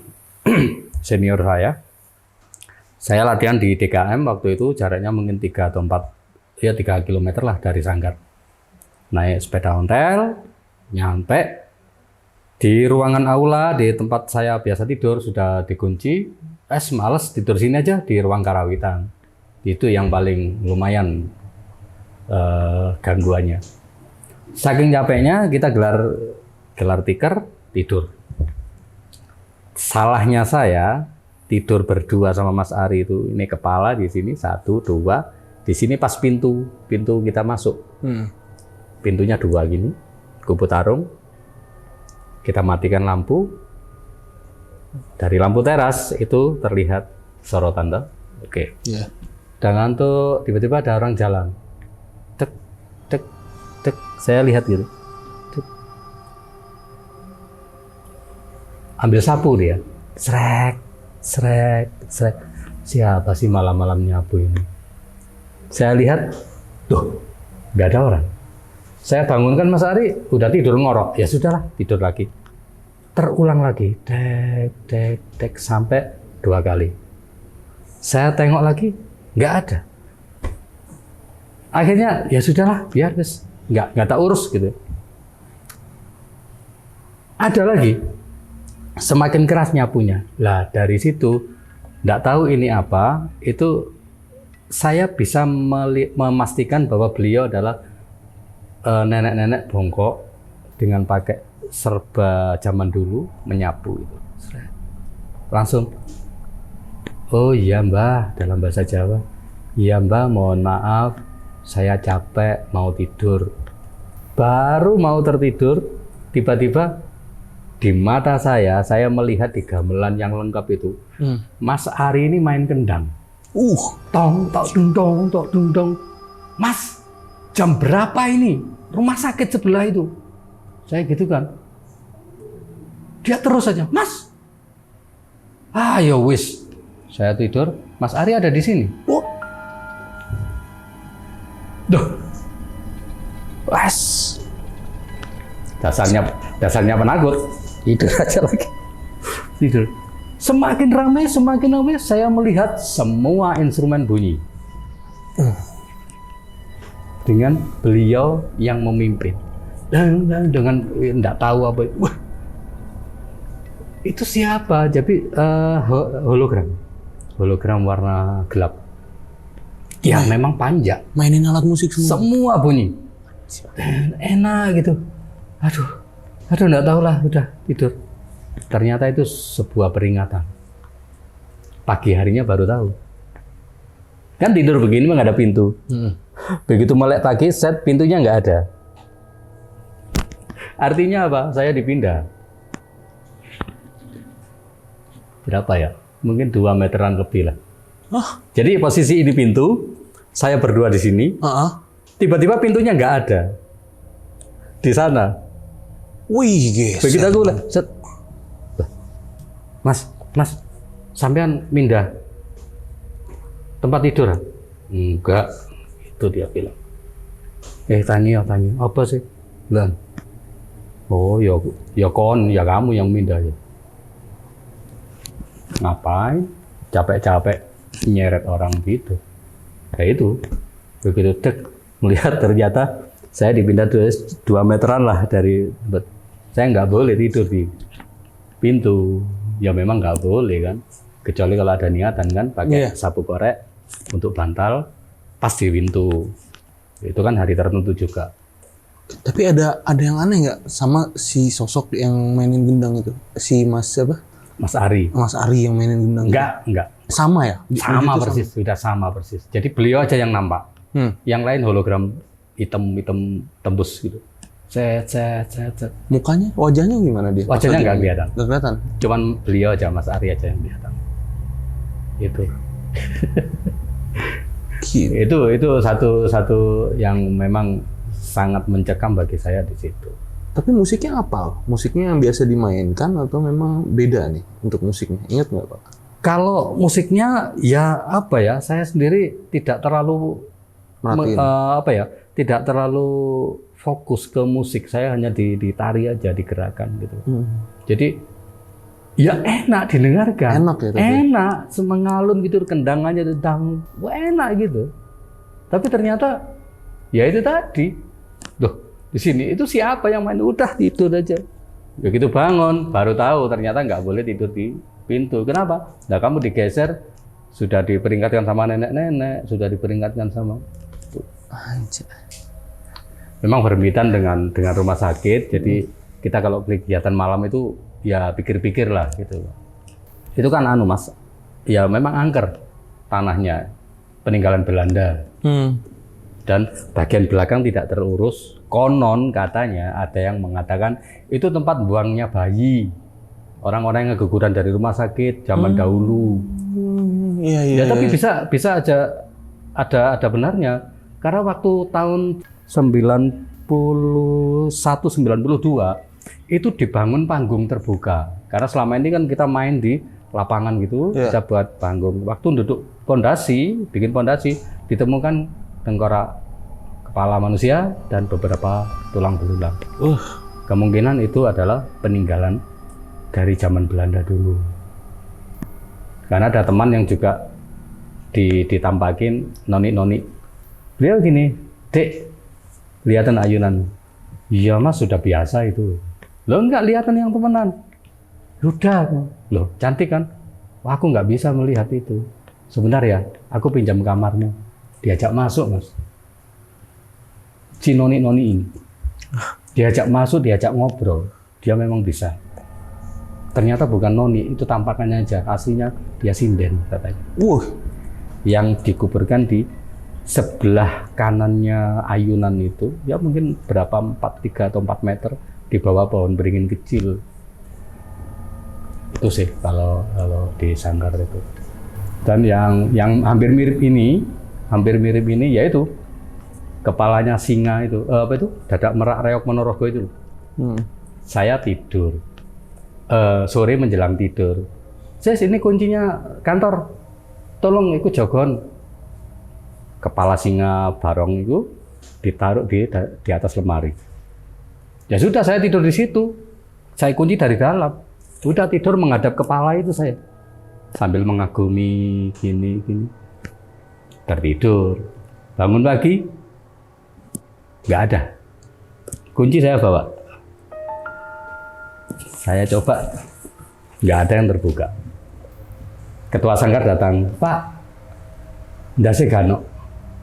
senior saya latihan di DKM waktu itu jaraknya mungkin 3 atau 4, ya 3 km lah dari Sanggar. Naik sepeda ontel, nyampe di ruangan aula di tempat saya biasa tidur sudah dikunci. Males tidur sini aja di ruang karawitan. Itu yang paling lumayan gangguannya. Saking capeknya kita gelar tikar tidur. Salahnya saya tidur berdua sama Mas Ari itu, ini kepala di sini 1, 2, di sini pas pintu kita masuk. Pintunya 2 gini, kubu tarung. Kita matikan lampu. Dari lampu teras itu terlihat sorotan toh. Oke. Yeah. Dan ngantuk, tiba-tiba ada orang jalan. Tek, tek, tek. Saya lihat gitu. Tek. Ambil sapu dia. Srek, srek, srek. Siapa sih malam-malam nyapu ini? Saya lihat, tuh, nggak ada orang. Saya bangunkan Mas Ari, udah tidur ngorok. Ya sudahlah, tidur lagi. Terulang lagi, tek, tek, tek, sampai 2 kali. Saya tengok lagi, nggak ada. Akhirnya ya sudahlah, biar guys, nggak tak urus gitu. Ada lagi, semakin keras nyapunya. Lah dari situ, nggak tahu ini apa. Itu saya bisa memastikan bahwa beliau adalah nenek-nenek bongkok dengan pakai serba zaman dulu menyapu itu. Langsung, oh iya Mbah, dalam bahasa Jawa. Iya Mbah, mohon maaf, saya capek, mau tidur. Baru mau tertidur, tiba-tiba di mata saya melihat di gamelan yang lengkap itu, Mas Ari ini main kendang. Tong, tok, dung, dong, tok, dung, dong. Mas, jam berapa ini? Rumah sakit sebelah itu. Saya gitu kan. Dia terus saja, Mas. Ya wis. Saya tidur, Mas Ari ada di sini. Duh. Wes. Dasarnya penakut. Tidur aja lagi. Tidur. Semakin ramai, saya melihat semua instrumen bunyi. Dengan beliau yang memimpin. Dengan enggak tahu apa itu. Wah, itu siapa? Jadi hologram warna gelap. Ya memang panjang. Mainin alat musik semua. Semua bunyi. Enak gitu. Aduh enggak tahu lah, udah tidur. Ternyata itu sebuah peringatan. Pagi harinya baru tahu. Kan tidur begini mah nggak ada pintu. Begitu melek pagi, set pintunya nggak ada. Artinya apa? Saya dipindah. Berapa ya? Mungkin 2 meteran lebih lah. Jadi posisi ini pintu, saya berdua di sini. Tiba-tiba pintunya nggak ada di sana. Wih, guys. Begitu aku lah, set. Mas, sampean pindah tempat tidur? Enggak, itu dia bilang. Tanya, apa sih? Bilang, oh ya kamu yang pindah ya. Ngapain? Capek-capek nyeret orang gitu. Kayak itu. Begitu dek, melihat ternyata saya dipindah 2 meteran lah dari tempat. Saya nggak boleh tidur di pintu. Ya memang nggak boleh kan. Kecuali kalau ada niatan kan pakai sapu korek untuk bantal pas di pintu. Itu kan hari tertentu juga. Tapi ada yang aneh nggak sama si sosok yang mainin gendang itu? Si Mas siapa? Mas Ari. Mas Ari yang mainin gendang. Enggak. Sama ya? Sama persis, sudah sama persis. Jadi beliau aja yang nampak. Yang lain hologram hitam tembus gitu. Cet. Mukanya, wajahnya gimana dia? Wajahnya nggak kelihatan. Nggak kelihatan. Cuman beliau aja, Mas Ari aja yang kelihatan. Itu. itu satu yang memang sangat mencekam bagi saya di situ. Tapi musiknya apa? Musiknya yang biasa dimainkan atau memang beda nih untuk musiknya? Ingat nggak Pak? Kalau musiknya ya apa ya? Saya sendiri tidak terlalu tidak terlalu fokus ke musik. Saya hanya ditari aja, digerakkan gitu. Jadi ya enak didengarkan. Enak ya tapi? Enak, semengalun gitu, kendangannya tentang enak gitu. Tapi ternyata ya itu tadi. Loh, di sini itu siapa yang main? Udah tidur aja. Begitu bangun baru tahu ternyata nggak boleh tidur di pintu. Kenapa? Nah, kamu digeser, sudah diperingatkan sama nenek-nenek, sudah diperingatkan sama. Anjir. Memang bermitra dengan rumah sakit, jadi kita kalau kegiatan malam itu ya pikir-pikir lah gitu. Itu kan Mas, ya memang angker tanahnya, peninggalan Belanda. Dan bagian belakang tidak terurus. Konon katanya ada yang mengatakan itu tempat buangnya bayi. Orang-orang yang keguguran dari rumah sakit zaman dahulu. Ya tapi bisa aja ada benarnya. Karena waktu tahun 91-92 itu dibangun panggung terbuka. Karena selama ini kan kita main di lapangan gitu, kita buat panggung. Waktu duduk bikin pondasi, ditemukan tengkorak kepala manusia dan beberapa tulang belulang. Kemungkinan itu adalah peninggalan dari zaman Belanda dulu. Karena ada teman yang juga ditampakin noni. Beliau gini, Dek, lihatan ayunan. Iya Mas, sudah biasa itu. Loh enggak, lihatan yang temenan. Udah, loh cantik kan? Wah, aku nggak bisa melihat itu. Sebentar ya, aku pinjam kamarmu. Diajak masuk Mas. Si noni ini. Diajak masuk, diajak ngobrol. Dia memang bisa. Ternyata bukan noni, itu tampakannya aja. Aslinya dia sinden katanya. Yang dikuburkan di sebelah kanannya ayunan itu, ya mungkin berapa 3 atau 4 meter di bawah pohon beringin kecil. Itu sih kalau di Sanggar itu. Dan yang hampir mirip ini yaitu kepalanya singa itu, dadak merak reok monorogo itu. Saya tidur sore menjelang tidur. Sis, ini kuncinya kantor, tolong ikut jogon. Kepala singa barong itu ditaruh di atas lemari. Ya sudah, saya tidur di situ. Saya kunci dari dalam. Udah tidur menghadap kepala itu saya. Sambil mengagumi gini. Tertidur. Bangun pagi, nggak ada. Kunci saya bawa. Saya coba, nggak ada yang terbuka. Ketua Sanggar datang, Pak, ndase gano.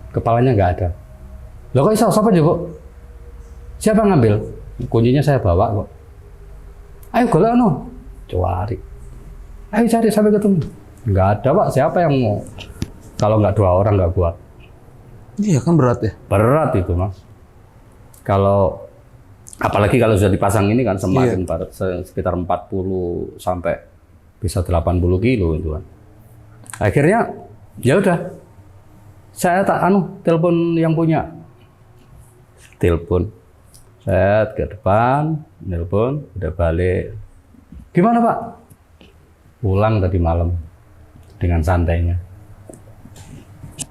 Kepalanya nggak ada. Loh kok iso, siapa juga? Siapa ngambil? Kuncinya saya bawa kok. Ayo golek no. Cari. Ayo cari sampai ketemu. Nggak ada Pak, siapa yang mau? Kalau nggak 2 orang nggak kuat. Iya kan berat ya? Berat itu Mas. Kalau apalagi kalau sudah dipasang ini kan semakin berat, sekitar 40 sampai bisa 80 kilo itu kan. Akhirnya ya udah. Saya telepon yang punya. Telepon. Saya ke depan, telepon, udah balik. Gimana Pak? Pulang tadi malam dengan santainya.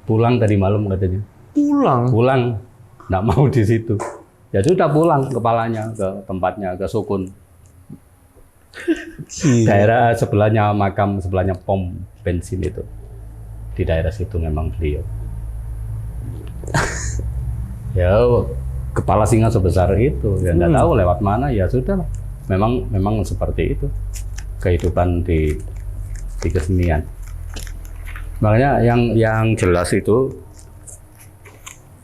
Pulang tadi malam katanya. Pulang. Nggak mau di situ. Ya sudah pulang kepalanya ke tempatnya, ke Sukun. Daerah sebelahnya makam, sebelahnya pom bensin itu. Di daerah situ memang beliau. Ya kepala singa sebesar itu, ya nggak tahu lewat mana, ya sudah. Memang seperti itu kehidupan di kesenian. Makanya yang jelas itu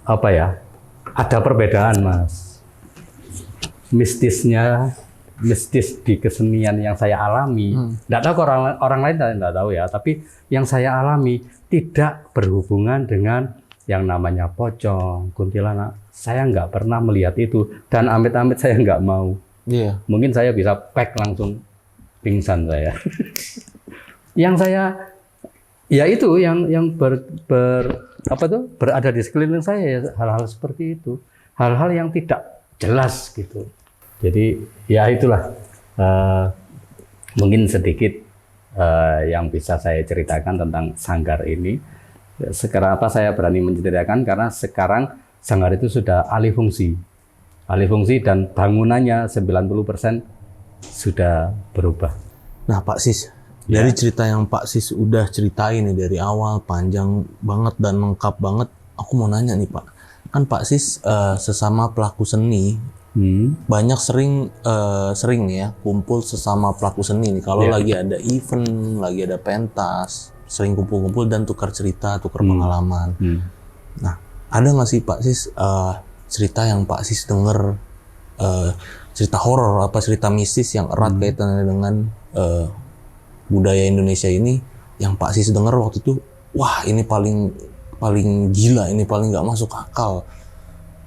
apa ya? Ada perbedaan, Mas. Mistis di kesenian yang saya alami, nggak tahu orang lain nggak tahu ya, tapi yang saya alami tidak berhubungan dengan yang namanya pocong, kuntilanak. Saya nggak pernah melihat itu, dan amit-amit saya nggak mau. Iya. Mungkin saya bisa pack langsung pingsan saya. Yang saya ya itu yang berada di sekeliling saya ya, hal-hal seperti itu, hal-hal yang tidak jelas gitu. Jadi ya itulah mungkin sedikit yang bisa saya ceritakan tentang sanggar ini. Sekarang apa saya berani menceritakan karena sekarang sanggar itu sudah alih fungsi dan bangunannya 90% sudah berubah. Nah Pak Sis, dari cerita yang Pak Sis udah ceritain nih dari awal panjang banget dan lengkap banget, aku mau nanya nih Pak, kan Pak Sis sesama pelaku seni banyak sering nih ya kumpul sesama pelaku seni nih kalau lagi ada event, lagi ada pentas, sering kumpul-kumpul dan tukar cerita, tukar pengalaman. Nah, ada nggak sih Pak Sis cerita yang Pak Sis denger, cerita horor apa cerita mistis yang erat kaitannya dengan budaya Indonesia ini yang Pak Sis denger waktu itu, wah ini paling gila, ini paling nggak masuk akal.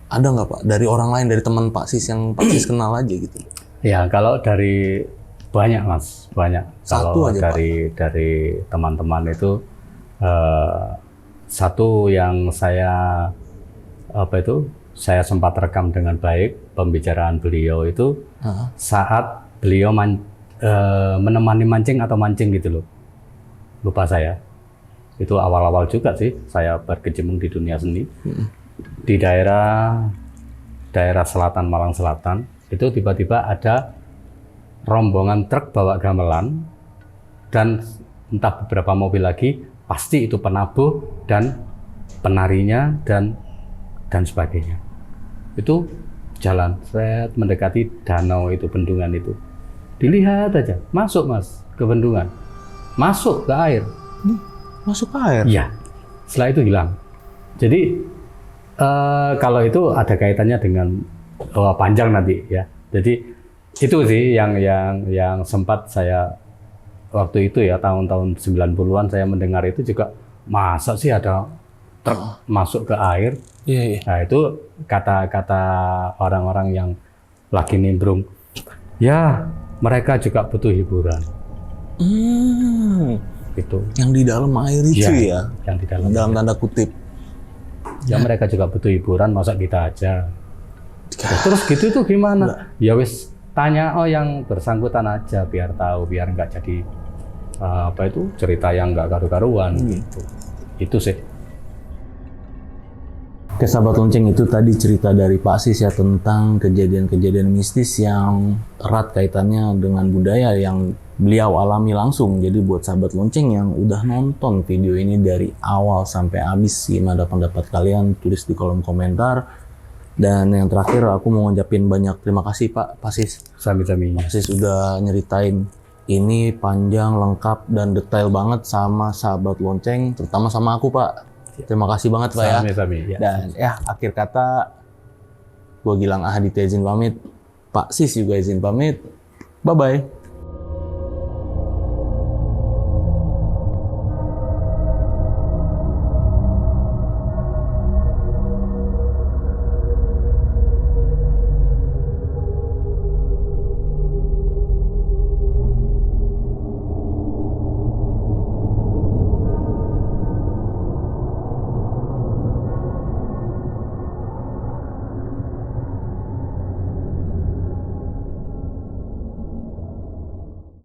Ada nggak Pak dari orang lain, dari teman Pak Sis yang Pak Sis kenal aja gitu? Ya kalau dari banyak Mas, banyak. Satu kalau aja dari teman-teman itu satu yang saya sempat rekam dengan baik pembicaraan beliau itu saat beliau menemani mancing atau mancing gitu loh. Lupa saya. Itu awal-awal juga sih saya berkecimpung di dunia seni. Di daerah selatan Malang Selatan itu tiba-tiba ada rombongan truk bawa gamelan dan entah beberapa mobil lagi, pasti itu penabuh dan penarinya dan sebagainya. Itu jalan set mendekati danau itu, bendungan itu. Dilihat aja, masuk Mas ke bendungan, masuk ke air. Masuk ke air? Iya. Setelah itu hilang. Jadi kalau itu ada kaitannya dengan panjang nanti ya. Jadi itu sih yang sempat saya waktu itu ya, tahun-tahun 90-an saya mendengar itu juga, masa sih ada truk masuk ke air. Iya. Nah itu kata orang-orang yang lagi nimbrung, ya mereka juga butuh hiburan. Gitu. Yang di dalam air itu ya? Yang di dalam tanda kutip. Ya mereka juga butuh hiburan, masa kita aja. Terus gitu itu gimana? Ya wis tanya yang bersangkutan aja biar tahu, biar nggak jadi cerita yang nggak karu-karuan gitu. Itu sih. Oke sahabat lonceng, itu tadi cerita dari Pak Sis ya tentang kejadian-kejadian mistis yang erat kaitannya dengan budaya yang beliau alami langsung. Jadi buat sahabat lonceng yang udah nonton video ini dari awal sampai habis, gimana pendapat kalian, tulis di kolom komentar. Dan yang terakhir aku mau ngucapin banyak terima kasih Pak Sis. Sami-sami. Pak Sis udah nyeritain ini panjang, lengkap, dan detail banget sama sahabat lonceng, terutama sama aku Pak. Terima kasih banget Pak ya. Sami-sami. Ya. Dan ya akhir kata gue Gilang Ahaditya izin pamit, Pak Sis juga izin pamit. Bye-bye.